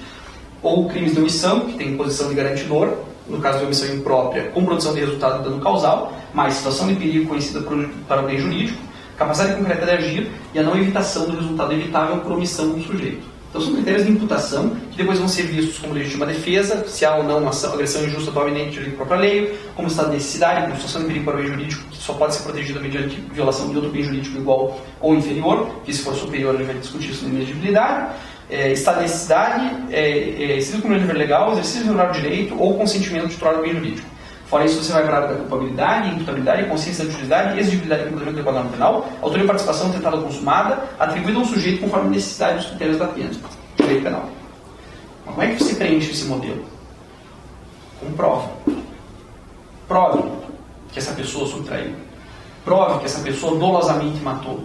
ou crimes de omissão, que tem posição de garantidor, no caso de omissão imprópria, com produção de resultado de dano causal, mais situação de perigo conhecida para o bem jurídico, capacidade concreta de agir e a não evitação do resultado evitável por omissão do sujeito. Então são critérios de imputação que depois vão ser vistos como legítima defesa, se há ou não uma agressão injusta do eminente direito próprio à lei, como estado de necessidade, como situação de perigo para o bem jurídico, que só pode ser protegida mediante violação de outro bem jurídico igual ou inferior, que se for superior a gente vai discutir isso na inegibilidade, estado de necessidade, exercício do dever legal, exercício do de direito ou consentimento titular do bem jurídico. Fora isso, você vai para a área da culpabilidade, imputabilidade, consciência da utilidade, exigibilidade do cumprimento do Código Penal, autoria e participação tentada ou consumada, atribuída ao sujeito conforme a necessidade dos critérios da pena. Direito penal. Mas como é que você preenche esse modelo? Com prova. Prove que essa pessoa subtraiu. Prove que essa pessoa dolosamente matou.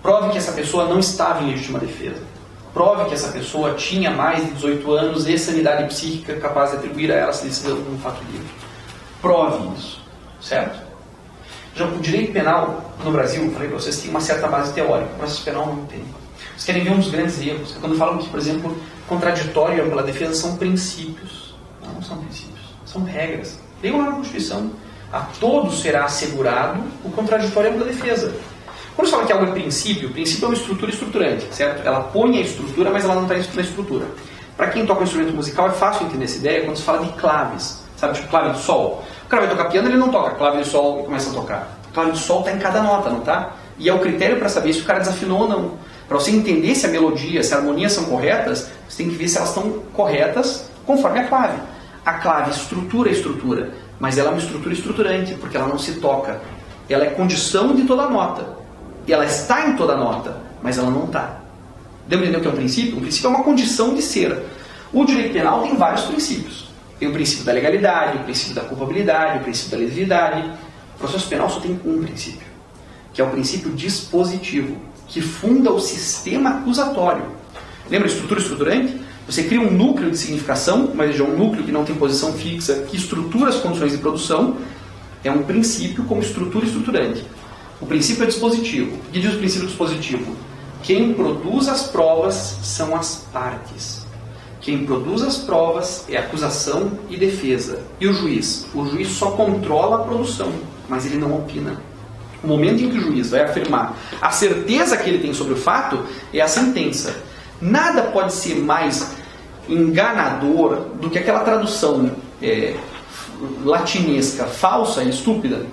Prove que essa pessoa não estava em legítima defesa. Prove que essa pessoa tinha mais de 18 anos e sanidade psíquica capaz de atribuir a ela se decisão num fato livre. Prove isso, certo? Já o direito penal no Brasil, eu falei para vocês, tem uma certa base teórica, o processo penal não tem. Vocês querem ver um dos grandes erros, é quando falam que, por exemplo, contraditório e ampla defesa são princípios. Não são princípios, são regras. Leiam lá na Constituição, a todos será assegurado o contraditório e ampla defesa. Quando se fala que algo é princípio, o princípio é uma estrutura estruturante, certo? Ela põe a estrutura, mas ela não está na estrutura. Para quem toca um instrumento musical é fácil entender essa ideia quando se fala de claves. Sabe, tipo clave de sol. O cara vai tocar piano, ele não toca clave de sol e começa a tocar. A clave de sol está em cada nota, não está? E é o critério para saber se o cara desafinou ou não. Para você entender se a melodia, se a harmonia são corretas, você tem que ver se elas estão corretas conforme a clave. A clave estrutura a estrutura, mas ela é uma estrutura estruturante, porque ela não se toca. Ela é condição de toda nota. E ela está em toda nota, mas ela não está. Deu para entender o que é um princípio? Um princípio é uma condição de ser. O direito penal tem vários princípios. Tem o princípio da legalidade, o princípio da culpabilidade, o princípio da legalidade. O processo penal só tem um princípio, que é o princípio dispositivo, que funda o sistema acusatório. Lembra a estrutura estruturante? Você cria um núcleo de significação, mas já um núcleo que não tem posição fixa, que estrutura as condições de produção. É um princípio como estrutura estruturante. O princípio é dispositivo. O que diz o princípio dispositivo? Quem produz as provas são as partes. Quem produz as provas é acusação e defesa. E o juiz? O juiz só controla a produção, mas ele não opina. O momento em que o juiz vai afirmar a certeza que ele tem sobre o fato é a sentença. Nada pode ser mais enganador do que aquela tradução latinesca, falsa e estúpida,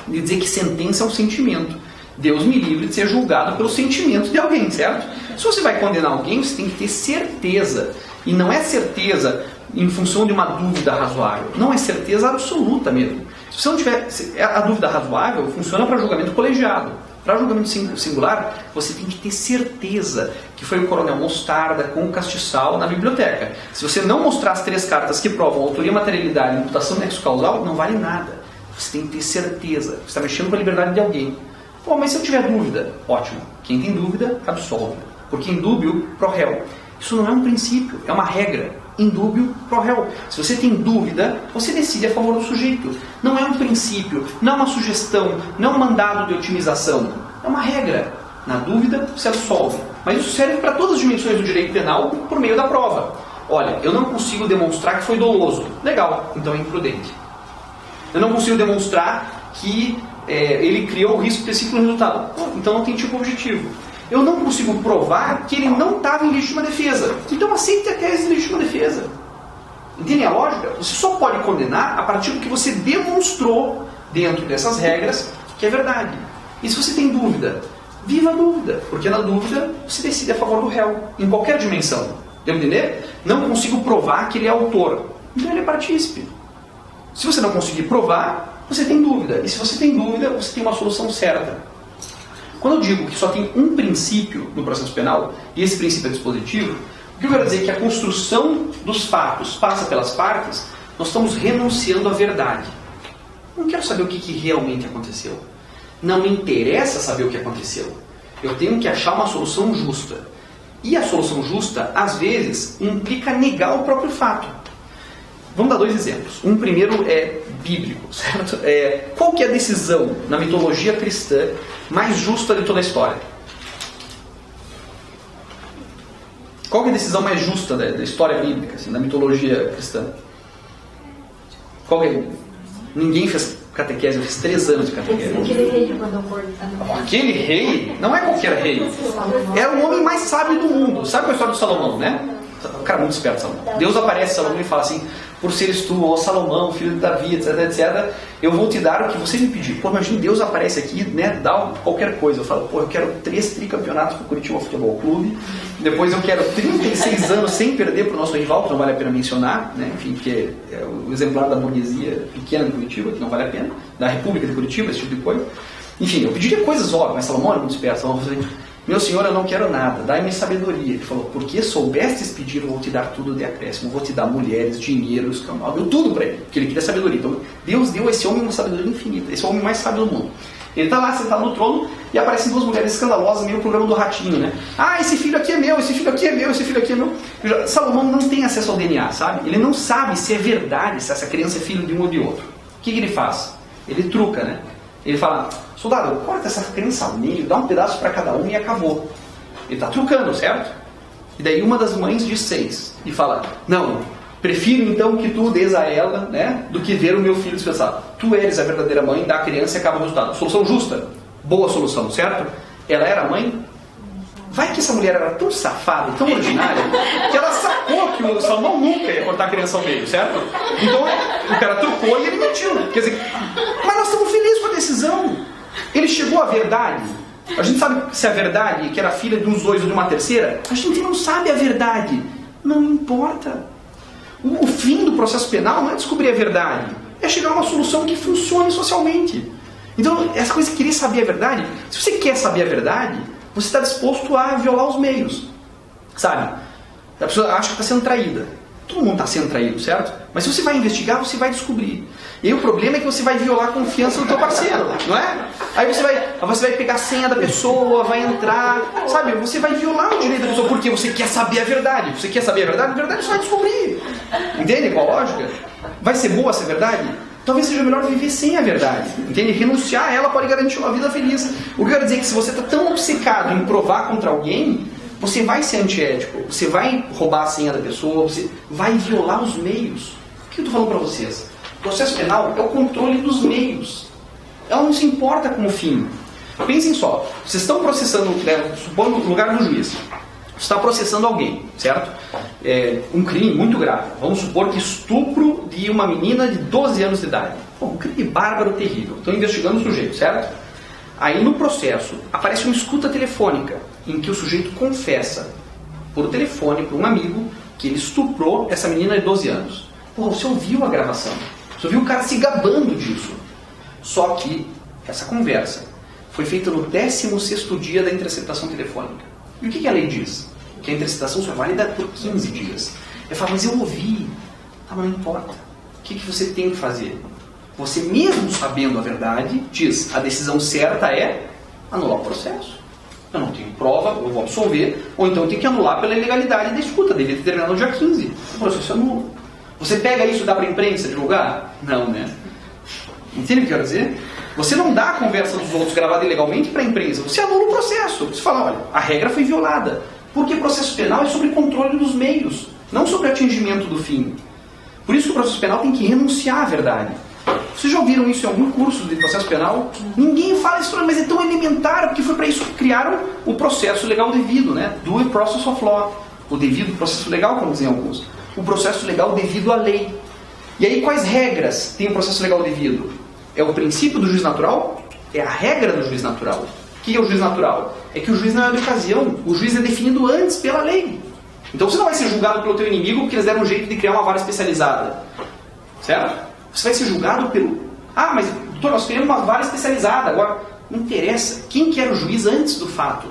de dizer que sentença é um sentimento. Deus me livre de ser julgado pelos sentimentos de alguém, certo? Se você vai condenar alguém, você tem que ter certeza. E não é certeza em função de uma dúvida razoável. Não é certeza absoluta mesmo. Se você não tiver... A dúvida razoável funciona para julgamento colegiado. Para julgamento singular, você tem que ter certeza que foi o coronel Mostarda com o castiçal na biblioteca. Se você não mostrar as 3 cartas que provam autoria, materialidade e imputação nexo causal, não vale nada. Você tem que ter certeza. Você está mexendo com a liberdade de alguém. Pô, mas se eu tiver dúvida, ótimo. Quem tem dúvida, absolve. Porque in dúbio, pro réu. Isso não é um princípio, é uma regra. In dúbio, pro réu. Se você tem dúvida, você decide a favor do sujeito. Não é um princípio, não é uma sugestão, não é um mandado de otimização. É uma regra. Na dúvida, você absolve. Mas isso serve para todas as dimensões do direito penal por meio da prova. Olha, eu não consigo demonstrar que foi doloso. Legal, então é imprudente. Eu não consigo demonstrar que ele criou o risco específico no resultado. Então não tem tipo objetivo. Eu não consigo provar que ele não estava em legítima defesa. Então aceite a tese de legítima defesa. Entende a lógica? Você só pode condenar a partir do que você demonstrou dentro dessas regras que é verdade. E se você tem dúvida, viva a dúvida. Porque na dúvida você decide a favor do réu. Em qualquer dimensão. Deu pra entender? Não consigo provar que ele é autor. Então ele é partícipe. Se você não conseguir provar, você tem dúvida. E se você tem dúvida, você tem uma solução certa. Quando eu digo que só tem um princípio no processo penal, e esse princípio é dispositivo, o que eu quero dizer é que a construção dos fatos passa pelas partes, nós estamos renunciando à verdade. Eu não quero saber o que realmente aconteceu. Não me interessa saber o que aconteceu. Eu tenho que achar uma solução justa. E a solução justa, às vezes, implica negar o próprio fato. Vamos dar 2 exemplos. Um primeiro é bíblico, certo? Qual que é a decisão na mitologia cristã mais justa de toda a história? Qual que é a decisão mais justa da história bíblica, assim, da mitologia cristã? Qual que é? Ninguém fez catequese, eu fiz 3 anos de catequese. Aquele rei de quando Aquele rei não é qualquer rei. Era o homem mais sábio do mundo. Sabe qual é a história do Salomão, né? O cara muito esperto, Salomão. Deus aparece a Salomão e fala assim: por seres tu, ó Salomão, filho de Davi, etc, etc, eu vou te dar o que você me pedir. Pô, imagina, Deus aparece aqui, né, dá qualquer coisa. Eu falo, pô, eu quero 3 tricampeonatos pro Curitiba Futebol Clube, depois eu quero 36 anos sem perder pro nosso rival, que não vale a pena mencionar, né, enfim, que é o exemplar da burguesia pequena de Curitiba, que não vale a pena, da República de Curitiba, esse tipo de coisa. Enfim, eu pediria coisas óbvias, mas Salomão era muito esperto. Salomão falou assim: meu senhor, eu não quero nada, dai-me sabedoria. Ele falou: porque soubestes pedir, eu vou te dar tudo de acréscimo, vou te dar mulheres, dinheiro, escambau, deu tudo para ele, porque ele queria sabedoria. Então Deus deu a esse homem uma sabedoria infinita, esse é o homem mais sábio do mundo. Ele está lá sentado no trono e aparecem 2 mulheres escandalosas, meio programa do Ratinho, né? Ah, esse filho aqui é meu, esse filho aqui é meu, esse filho aqui é meu. Salomão não tem acesso ao DNA, sabe? Ele não sabe se é verdade, se essa criança é filho de um ou de outro. O que ele faz? Ele truca, né? Ele fala: soldado, corta essa criança ao meio, dá um pedaço para cada um e acabou. Ele está trucando, certo? E daí uma das mães diz 6 e fala: não, prefiro então que tu dês a ela, né, do que ver o meu filho dispensado. Tu eres a verdadeira mãe, dá a criança e acaba o resultado. Solução justa? Boa solução, certo? Ela era mãe? Vai que essa mulher era tão safada, tão ordinária, que ela sacou que o Salomão nunca ia cortar a criança ao meio, certo? Então o cara trucou e ele mentiu. Quer dizer, mas nós estamos felizes com a decisão. Ele chegou à verdade. A gente sabe se a verdade, que era filha de uns 2 ou de uma terceira? A gente não sabe a verdade. Não importa. O fim do processo penal não é descobrir a verdade, é chegar a uma solução que funcione socialmente. Então, essa coisa de querer saber a verdade, se você quer saber a verdade, você está disposto a violar os meios, sabe? A pessoa acha que está sendo traída. Todo mundo está sendo traído, certo? Mas se você vai investigar, você vai descobrir. E aí o problema é que você vai violar a confiança do teu parceiro, não é? Aí você vai pegar a senha da pessoa, vai entrar, sabe? Você vai violar o direito da pessoa porque você quer saber a verdade. Você quer saber a verdade você vai descobrir. Entende qual a lógica? Vai ser boa essa verdade? Talvez seja melhor viver sem a verdade. Entende? Renunciar a ela pode garantir uma vida feliz. O que eu quero dizer é que se você está tão obcecado em provar contra alguém, você vai ser antiético, você vai roubar a senha da pessoa, você vai violar os meios. O que eu estou falando para vocês? O processo penal é o controle dos meios. Ela não se importa com o fim. Pensem só, vocês estão processando, né, supondo no lugar do juiz, você está processando alguém, certo? Um crime muito grave. Vamos supor que estupro de uma menina de 12 anos de idade. Pô, um crime bárbaro, terrível. Estão investigando o sujeito, certo? Aí no processo aparece uma escuta telefônica em que o sujeito confessa por telefone para um amigo que ele estuprou essa menina de 12 anos. Pô, você ouviu a gravação? Você ouviu o cara se gabando disso. Só que essa conversa foi feita no 16º dia da interceptação telefônica. E o que a lei diz? Que a interceptação só é válida por 15 dias. Eu falo, mas eu ouvi. Ah, mas não importa. O que você tem que fazer? Você mesmo sabendo a verdade, diz, a decisão certa é anular o processo. Eu não tenho prova, eu vou absolver, ou então eu tenho que anular pela ilegalidade da escuta, devia ter terminado no dia 15. O processo é nulo. Você pega isso e dá para a imprensa divulgar? Não, né? Entende o que eu quero dizer? Você não dá a conversa dos outros gravada ilegalmente para a imprensa, você anula o processo. Você fala, olha, a regra foi violada. Porque o processo penal é sobre controle dos meios, não sobre atingimento do fim. Por isso que o processo penal tem que renunciar à verdade. Vocês já ouviram isso em algum curso de processo penal? Ninguém fala isso, mas é tão elementar, porque foi para isso que criaram o processo legal devido, né? Due process of law. O devido processo legal, como dizem alguns. O processo legal devido à lei. E aí, quais regras tem o processo legal devido? É o princípio do juiz natural? É a regra do juiz natural. O que é o juiz natural? É que o juiz não é de ocasião. O juiz é definido antes pela lei. Então você não vai ser julgado pelo teu inimigo porque eles deram um jeito de criar uma vara especializada. Certo? Você vai ser julgado pelo... Ah, mas doutor, nós queremos uma vara especializada. Agora, não interessa. Quem que era o juiz antes do fato?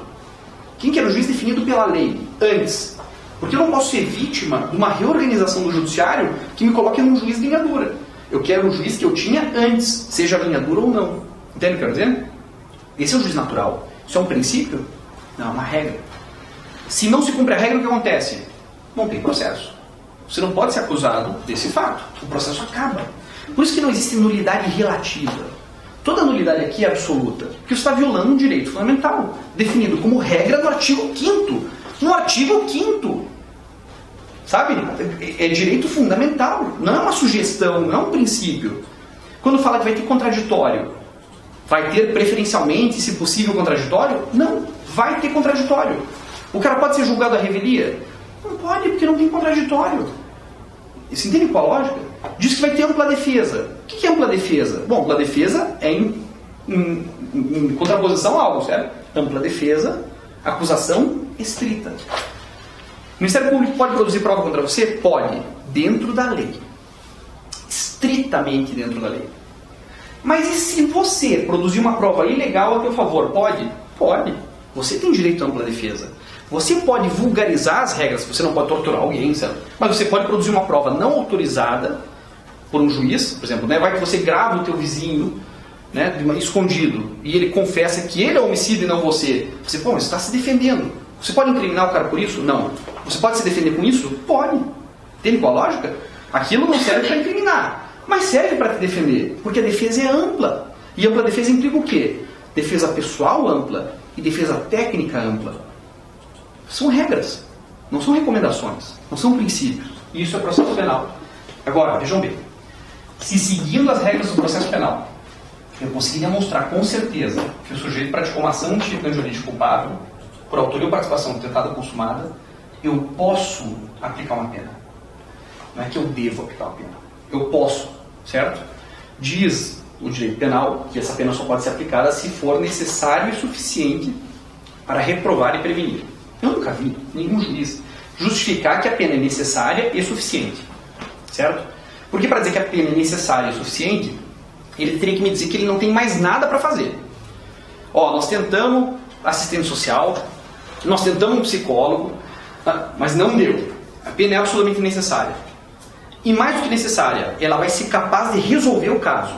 Quem que era o juiz definido pela lei? Antes. Porque eu não posso ser vítima de uma reorganização do judiciário que me coloque num juiz de linhadura. Eu quero o juiz que eu tinha antes, seja linhadura ou não. Entende o que eu quero dizer? Esse é o juiz natural. Isso é um princípio? Não, é uma regra. Se não se cumpre a regra, o que acontece? Não tem processo. Você não pode ser acusado desse fato. O processo acaba. Por isso que não existe nulidade relativa. Toda nulidade aqui é absoluta. Porque você está violando um direito fundamental, definido como regra no artigo 5º. No artigo 5º. Sabe? É direito fundamental. Não é uma sugestão, não é um princípio. Quando fala que vai ter contraditório, vai ter preferencialmente, se possível, contraditório? Não, vai ter contraditório. O cara pode ser julgado à revelia? Não pode, porque não tem contraditório. Você entende qual a lógica? Diz que vai ter ampla defesa. O que é ampla defesa? Bom, ampla defesa é em contraposição a algo, certo? Ampla defesa, acusação estrita. O Ministério Público pode produzir prova contra você? Pode, dentro da lei. Estritamente dentro da lei. Mas e se você produzir uma prova ilegal a teu favor? Pode? Pode. Você tem direito à ampla defesa. Você pode vulgarizar as regras, você não pode torturar alguém, certo? Mas você pode produzir uma prova não autorizada por um juiz, por exemplo, né? Vai que você grava o teu vizinho, né, escondido, e ele confessa que ele é homicida e não você. Você, pô, mas você está se defendendo. Você pode incriminar o cara por isso? Não. Você pode se defender com isso? Pode. Entende qual a lógica? Aquilo não serve para incriminar, mas serve para te defender, porque a defesa é ampla. E ampla defesa implica o quê? Defesa pessoal ampla e defesa técnica ampla. São regras, não são recomendações, não são princípios. E isso é processo penal. Agora, vejam bem, se seguindo as regras do processo penal, eu conseguir demonstrar com certeza que o sujeito praticou uma ação típica jurídica culpável, por autoria ou participação tentada ou consumada, eu posso aplicar uma pena. Não é que eu devo aplicar uma pena. Eu posso, certo? Diz o direito penal que essa pena só pode ser aplicada se for necessário e suficiente para reprovar e prevenir. Eu nunca vi nenhum juiz justificar que a pena é necessária e suficiente. Certo? Porque para dizer que a pena é necessária e suficiente, ele teria que me dizer que ele não tem mais nada para fazer. Ó, nós tentamos assistente social, nós tentamos um psicólogo, mas não deu. A pena é absolutamente necessária. E mais do que necessária, ela vai ser capaz de resolver o caso.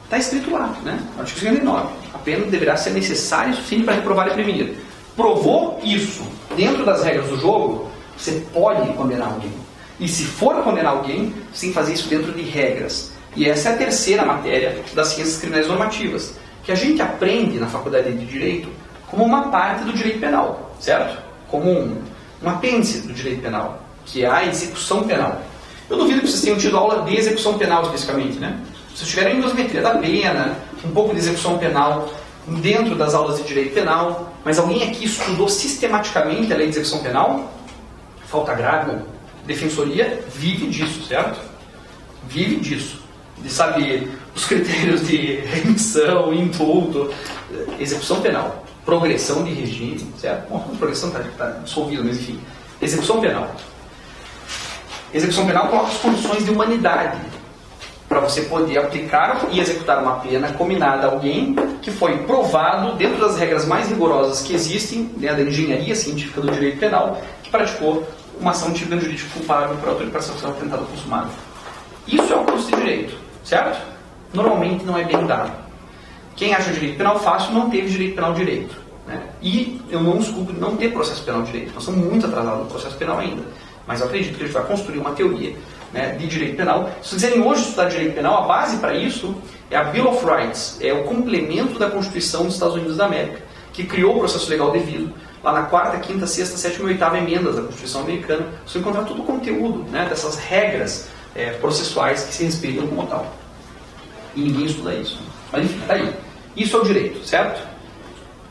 Está escrito lá, né? Artigo 59. A pena deverá ser necessária e suficiente para reprovar e prevenir. Provou isso dentro das regras do jogo, você pode condenar alguém. E se for condenar alguém, você tem que fazer isso dentro de regras. E essa é a terceira matéria das ciências criminais normativas, que a gente aprende na faculdade de Direito como uma parte do direito penal, certo? Como um apêndice do direito penal, que é a execução penal. Eu duvido que vocês tenham tido aula de execução penal especificamente, né? Vocês tiveram endosmetria da pena, um pouco de execução penal dentro das aulas de direito penal, mas alguém aqui estudou sistematicamente a lei de execução penal? Falta grave, defensoria vive disso, certo? Vive disso, de saber os critérios de remissão, indulto, execução penal, progressão de regime, certo? Bom, a progressão está dissolvida, mas enfim, execução penal. Execução penal coloca as condições de humanidade para você poder aplicar e executar uma pena combinada a alguém que foi provado, dentro das regras mais rigorosas que existem, né, da engenharia científica do direito penal, que praticou uma ação de dano jurídico culpável para autorização atentada consumada. Isso é um curso de direito, certo? Normalmente não é bem dado. Quem acha direito penal fácil não teve direito penal direito. Né? E eu não desculpo não ter processo penal direito. Nós estamos muito atrasados no processo penal ainda. Mas eu acredito que a gente vai construir uma teoria, né, de direito penal. Se vocês quiserem hoje estudar direito penal, a base para isso é a Bill of Rights, é o complemento da Constituição dos Estados Unidos da América, que criou o processo legal devido, lá na 4ª, 5ª, 6ª, 7ª e 8ª emendas da Constituição americana. Você vai encontrar todo o conteúdo, né, dessas regras processuais que se respeitam como tal. E ninguém estuda isso. Mas enfim, tá aí. Isso é o direito, certo?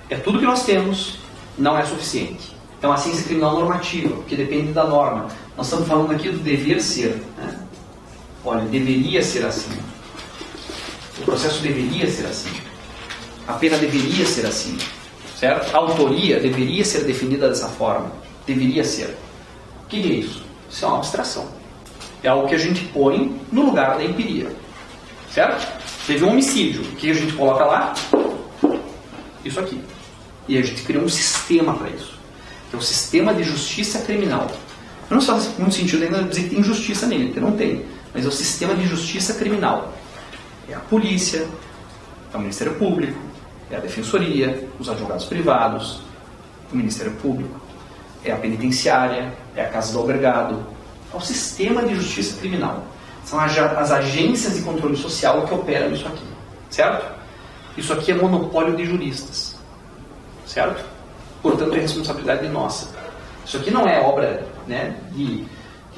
É tudo que nós temos, não é suficiente. É uma ciência criminal normativa, que depende da norma. Nós estamos falando aqui do dever ser. Né? Olha, deveria ser assim. O processo deveria ser assim. A pena deveria ser assim. Certo? A autoria deveria ser definida dessa forma. Deveria ser. O que é isso? Isso é uma abstração. É algo que a gente põe no lugar da empiria. Certo? Teve um homicídio. O que a gente coloca lá? Isso aqui. E a gente cria um sistema para isso. Que é o sistema de justiça criminal. Eu não faz muito sentido ainda dizer que tem justiça nele, porque não tem. Mas é o sistema de justiça criminal. É a polícia, é o Ministério Público, é a Defensoria, os advogados privados, o Ministério Público, é a penitenciária, é a Casa do Albergado. É o sistema de justiça criminal. São as agências de controle social que operam isso aqui. Certo? Isso aqui é monopólio de juristas. Certo? Portanto, é responsabilidade nossa. Isso aqui não é obra, né, de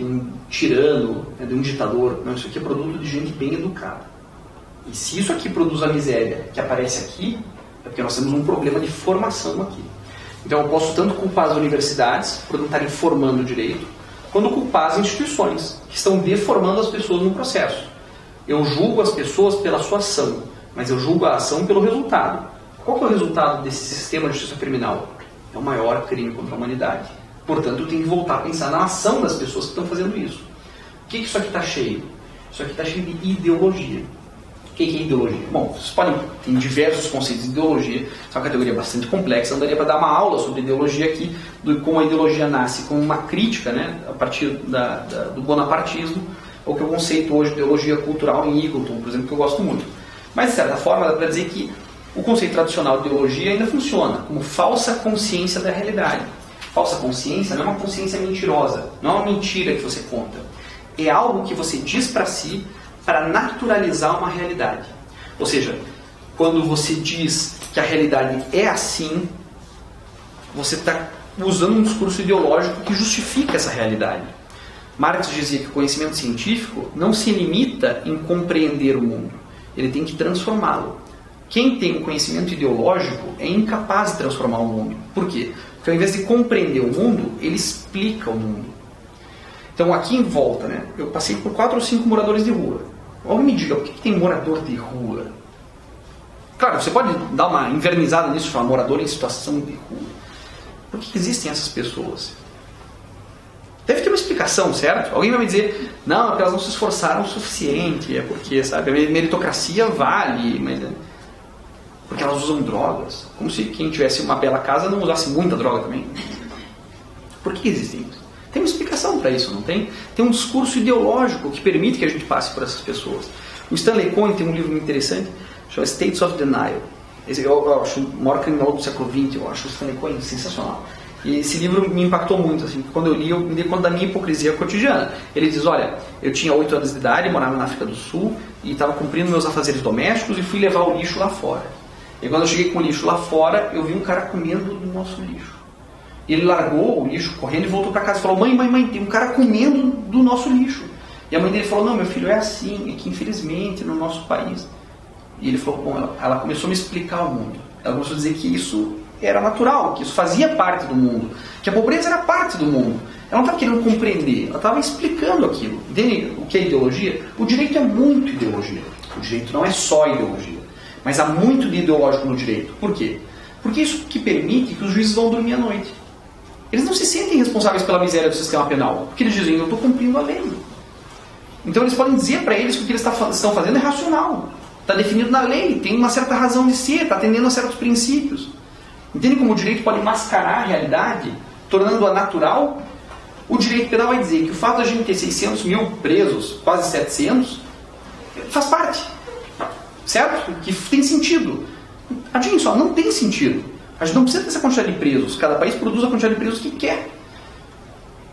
um tirano, né, de um ditador. Não, isso aqui é produto de gente bem educada. E se isso aqui produz a miséria que aparece aqui, é porque nós temos um problema de formação aqui. Então eu posso tanto culpar as universidades por não estarem formando o direito, quanto culpar as instituições, que estão deformando as pessoas no processo. Eu julgo as pessoas pela sua ação, mas eu julgo a ação pelo resultado. Qual que é o resultado desse sistema de justiça criminal? É o maior crime contra a humanidade. Portanto, eu tenho que voltar a pensar na ação das pessoas que estão fazendo isso. O que isso aqui está cheio? Isso aqui está cheio de ideologia. O que é ideologia? Bom, vocês podem ter diversos conceitos de ideologia, é uma categoria bastante complexa, não daria para dar uma aula sobre ideologia aqui, de como a ideologia nasce como uma crítica, né, a partir do bonapartismo, ou que é o conceito hoje de ideologia cultural em Eagleton, por exemplo, que eu gosto muito. Mas, de certa forma, dá para dizer que o conceito tradicional de ideologia ainda funciona como falsa consciência da realidade. Falsa consciência não é uma consciência mentirosa, não é uma mentira que você conta. É algo que você diz para si para naturalizar uma realidade. Ou seja, quando você diz que a realidade é assim, você está usando um discurso ideológico que justifica essa realidade. Marx dizia que o conhecimento científico não se limita em compreender o mundo, ele tem que transformá-lo. Quem tem o conhecimento ideológico é incapaz de transformar o mundo. Por quê? Porque ao invés de compreender o mundo, ele explica o mundo. Então aqui em volta, né, eu passei por 4 ou 5 moradores de rua. Alguém me diga, por que tem morador de rua? Claro, você pode dar uma invernizada nisso, falar morador em situação de rua. Por que existem essas pessoas? Deve ter uma explicação, certo? Alguém vai me dizer, não, é porque elas não se esforçaram o suficiente, é porque, sabe, a meritocracia vale, mas porque elas usam drogas. Como se quem tivesse uma bela casa não usasse muita droga também. Por que existem isso? Tem uma explicação para isso, não tem? Tem um discurso ideológico que permite que a gente passe por essas pessoas. O Stanley Cohen tem um livro muito interessante, chama States of Denial. Esse eu acho o maior criminal do século XX, eu acho o Stanley Cohen sensacional. E esse livro me impactou muito, assim, quando eu li, eu me dei conta da minha hipocrisia cotidiana. Ele diz, olha, eu tinha 8 anos de idade, morava na África do Sul, e estava cumprindo meus afazeres domésticos e fui levar o lixo lá fora. E quando eu cheguei com o lixo lá fora, eu vi um cara comendo do nosso lixo. E ele largou o lixo correndo e voltou para casa e falou, mãe, tem um cara comendo do nosso lixo. E a mãe dele falou, não, meu filho, é assim, é que infelizmente no nosso país. E ele falou, bom, ela começou a me explicar o mundo. Ela começou a dizer que isso era natural, que isso fazia parte do mundo, que a pobreza era parte do mundo. Ela não estava querendo compreender, ela estava explicando aquilo. Entende o que é ideologia? O direito é muito ideologia. O direito não é só ideologia, mas há muito de ideológico no direito. Por quê? Porque isso que permite que os juízes vão dormir à noite. Eles não se sentem responsáveis pela miséria do sistema penal, porque eles dizem, eu estou cumprindo a lei. Então eles podem dizer para eles que o que eles estão fazendo é racional. Está definido na lei, tem uma certa razão de ser, está atendendo a certos princípios. Entende como o direito pode mascarar a realidade, tornando-a natural? O direito penal vai dizer que o fato de a gente ter 600 mil presos, quase 700, faz parte. Certo? Que tem sentido. Adivinha só, não tem sentido. A gente não precisa ter essa quantidade de presos. Cada país produz a quantidade de presos que quer.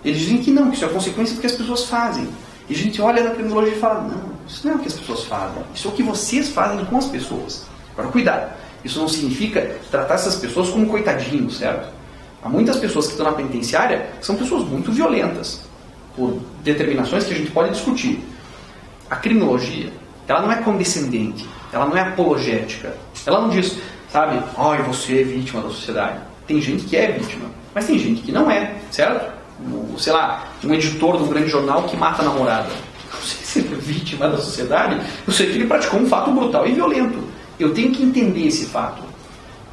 Eles dizem que não, que isso é consequência do que as pessoas fazem. E a gente olha na criminologia e fala, não, isso não é o que as pessoas fazem. Isso é o que vocês fazem com as pessoas. Agora, cuidado. Isso não significa tratar essas pessoas como coitadinhos, certo? Há muitas pessoas que estão na penitenciária que são pessoas muito violentas, por determinações que a gente pode discutir. A criminologia, ela não é condescendente, ela não é apologética. Ela não diz, sabe, ai, você é vítima da sociedade. Tem gente que é vítima, mas tem gente que não é, certo? Sei lá, um editor de um grande jornal que mata a namorada. Não sei se ele é vítima da sociedade, eu sei que ele praticou um fato brutal e violento. Eu tenho que entender esse fato.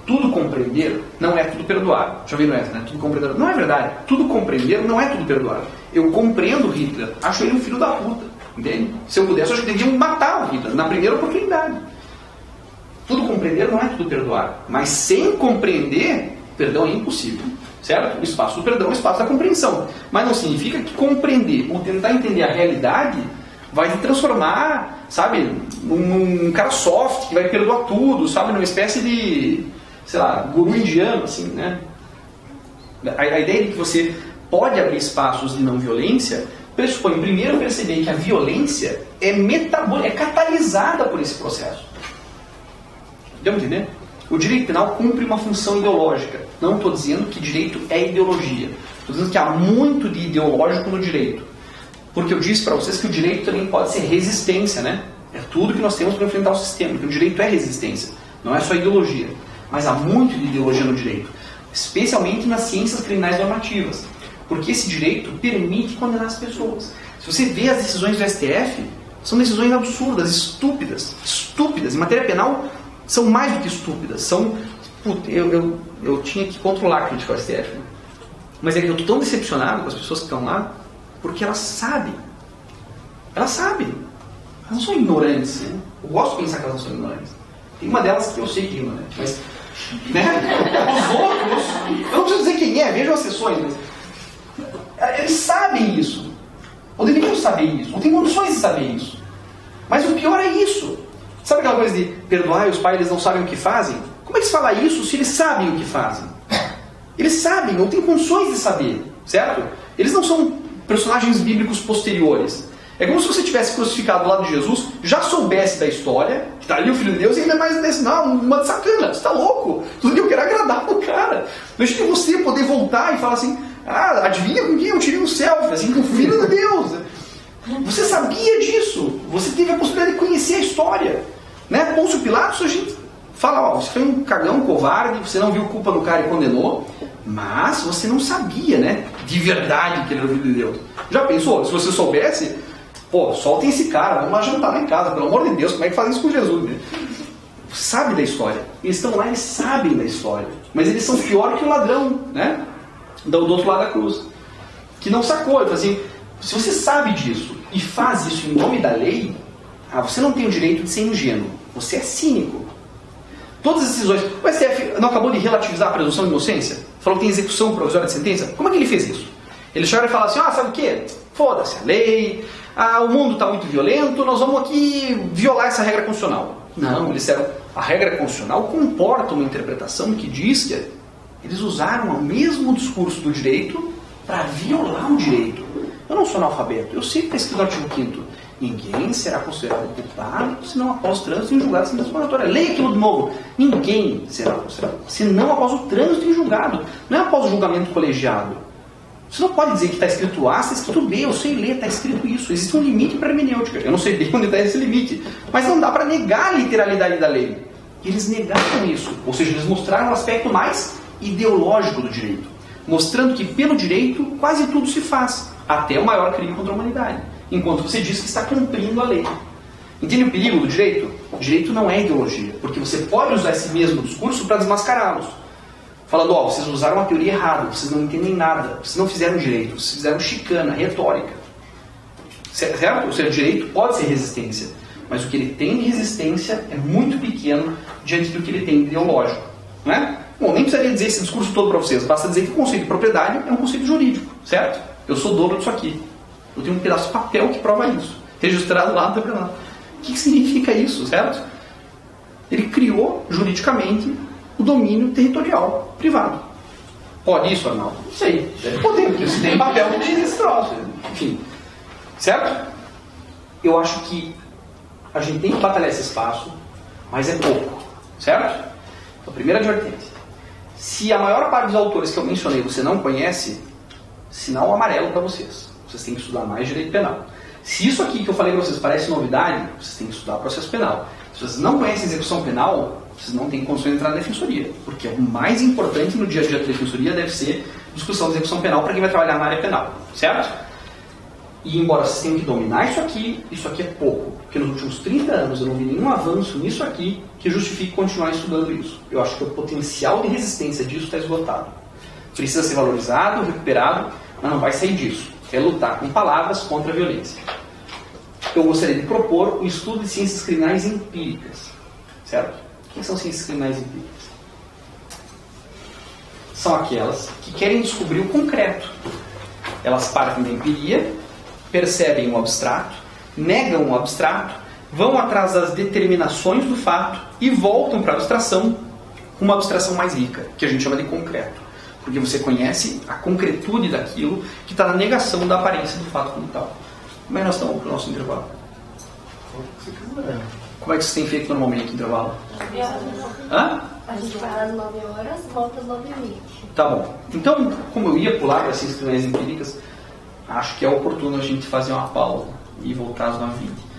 Tudo compreender não é tudo perdoar. Já viram essa, né? Tudo compreender não é verdade. Tudo compreender não é tudo perdoar. Eu compreendo Hitler, acho ele um filho da puta. Entende? Se eu pudesse, eu acho que deviam matar o Hitler na primeira oportunidade. Tudo compreender não é tudo perdoar. Mas sem compreender, perdão é impossível. Certo? O espaço do perdão é o espaço da compreensão. Mas não significa que compreender ou tentar entender a realidade vai te transformar, sabe, num cara soft, que vai perdoar tudo, sabe, numa espécie de, sei lá, guru indiano, assim, né? A ideia de que você pode abrir espaços de não violência pressupõe, primeiro, perceber que a violência é catalisada por esse processo. Deu para entender? O direito penal cumpre uma função ideológica. Não estou dizendo que direito é ideologia. Estou dizendo que há muito de ideológico no direito. Porque eu disse para vocês que o direito também pode ser resistência, né? É tudo que nós temos para enfrentar o sistema. Que o direito é resistência. Não é só ideologia. Mas há muito de ideologia no direito. Especialmente nas ciências criminais normativas. Porque esse direito permite condenar as pessoas. Se você vê as decisões do STF, são decisões absurdas, estúpidas. Estúpidas. Em matéria penal, são mais do que estúpidas. São... Eu tinha que controlar a crítica ao STF. Né? Mas é que eu estou tão decepcionado com as pessoas que estão lá, porque elas sabem. Elas sabem. Elas não são ignorantes. Né? Eu gosto de pensar que elas não são ignorantes. Tem uma delas que eu sei que é ignorante. Mas, né? Os outros, eu não preciso dizer quem é, vejam as sessões. Mas eles sabem isso. Ou deveriam saber isso. Ou têm condições de saber isso. Mas o pior é isso. Sabe aquela coisa de perdoar e os pais eles não sabem o que fazem? Como é que se fala isso se eles sabem o que fazem? Eles sabem, ou têm condições de saber, certo? Eles não são personagens bíblicos posteriores. É como se você tivesse crucificado do lado de Jesus, já soubesse da história, que está ali o Filho de Deus, e ainda mais nesse, não, uma de sacana, você está louco. Tudo que eu quero é agradar o cara. Deixa que você poder voltar e falar assim, adivinha com quem eu tirei um selfie, assim, com o Filho de Deus. Você sabia disso, você teve a possibilidade de conhecer a história. Né? Pôncio Pilatos, a gente fala, você foi um cagão, um covarde, você não viu culpa no cara e condenou, mas você não sabia, né, de verdade que ele era o Filho de Deus. Já pensou? Se você soubesse, soltem esse cara, vamos lá jantar lá em casa, pelo amor de Deus, como é que fazem isso com Jesus? Né? Você sabe da história. Eles estão lá, eles sabem da história. Mas eles são pior que o ladrão, né? Do outro lado da cruz. Que não sacou, ele fala assim, se você sabe disso e faz isso em nome da lei, você não tem o direito de ser ingênuo. Você é cínico. Todas as decisões... O STF não acabou de relativizar a presunção de inocência? Falou que tem execução provisória de sentença? Como é que ele fez isso? Ele chegou e falou assim, sabe o quê? Foda-se a lei, o mundo está muito violento, nós vamos aqui violar essa regra constitucional. Não, eles disseram, a regra constitucional comporta uma interpretação que diz que eles usaram o mesmo discurso do direito para violar o direito. Eu não sou analfabeto, eu sei que está escrito no artigo 5º. Ninguém será considerado culpado senão após o trânsito em julgado sem mandatória. Leia aquilo de novo. Ninguém será considerado senão após o trânsito em julgado. Não é após o julgamento colegiado. Você não pode dizer que está escrito A, está escrito B. Eu sei ler, está escrito isso. Existe um limite para a hermenêutica. Eu não sei bem onde está esse limite. Mas não dá para negar a literalidade da lei. E eles negaram isso. Ou seja, eles mostraram o aspecto mais ideológico do direito. Mostrando que pelo direito quase tudo se faz. Até o maior crime contra a humanidade. Enquanto você diz que está cumprindo a lei. Entende o perigo do direito? O direito não é ideologia, porque você pode usar esse mesmo discurso para desmascará-los. Falando, vocês usaram uma teoria errada, vocês não entendem nada, vocês não fizeram direito, vocês fizeram chicana, retórica. certo? Ou seja, o direito pode ser resistência, mas o que ele tem de resistência é muito pequeno diante do que ele tem de ideológico, não é? Bom, nem precisaria dizer esse discurso todo para vocês, basta dizer que o conceito de propriedade é um conceito jurídico, certo? Eu sou dono disso aqui, eu tenho um pedaço de papel que prova isso, registrado lá no tribunal. O que significa isso, certo? Ele criou juridicamente o domínio territorial privado. Pode isso, Arnaldo? Não sei. Deve poder, porque se tem papel que diz esse troço. Enfim. Certo? Eu acho que a gente tem que batalhar esse espaço, mas é pouco. Certo? Então, primeira advertência. Se a maior parte dos autores que eu mencionei você não conhece, sinal amarelo para vocês. Vocês têm que estudar mais direito penal. Se isso aqui que eu falei para vocês parece novidade, vocês têm que estudar processo penal. Se vocês não conhecem execução penal, vocês não têm condições de entrar na defensoria. Porque o mais importante no dia a dia da defensoria deve ser discussão de execução penal para quem vai trabalhar na área penal. Certo? E embora vocês tenham que dominar isso aqui é pouco. Porque nos últimos 30 anos eu não vi nenhum avanço nisso aqui que justifique continuar estudando isso. Eu acho que o potencial de resistência disso está esgotado. Precisa ser valorizado, recuperado, mas não vai sair disso. É lutar com palavras contra a violência. Eu gostaria de propor o estudo de ciências criminais empíricas. Certo? O que são ciências criminais empíricas? São aquelas que querem descobrir o concreto. Elas partem da empiria, percebem o abstrato, negam o abstrato, vão atrás das determinações do fato e voltam para a abstração, uma abstração mais rica, que a gente chama de concreto. Porque você conhece a concretude daquilo que está na negação da aparência do fato como tal. Como é que nós estamos para o nosso intervalo? Como é que vocês têm feito normalmente o intervalo? 9 horas. Hã? A gente vai às 9 horas, volta às 9h20. Tá bom. Então, como eu ia pular para ciências criminais empíricas, acho que é oportuno a gente fazer uma pausa e voltar às 9h20.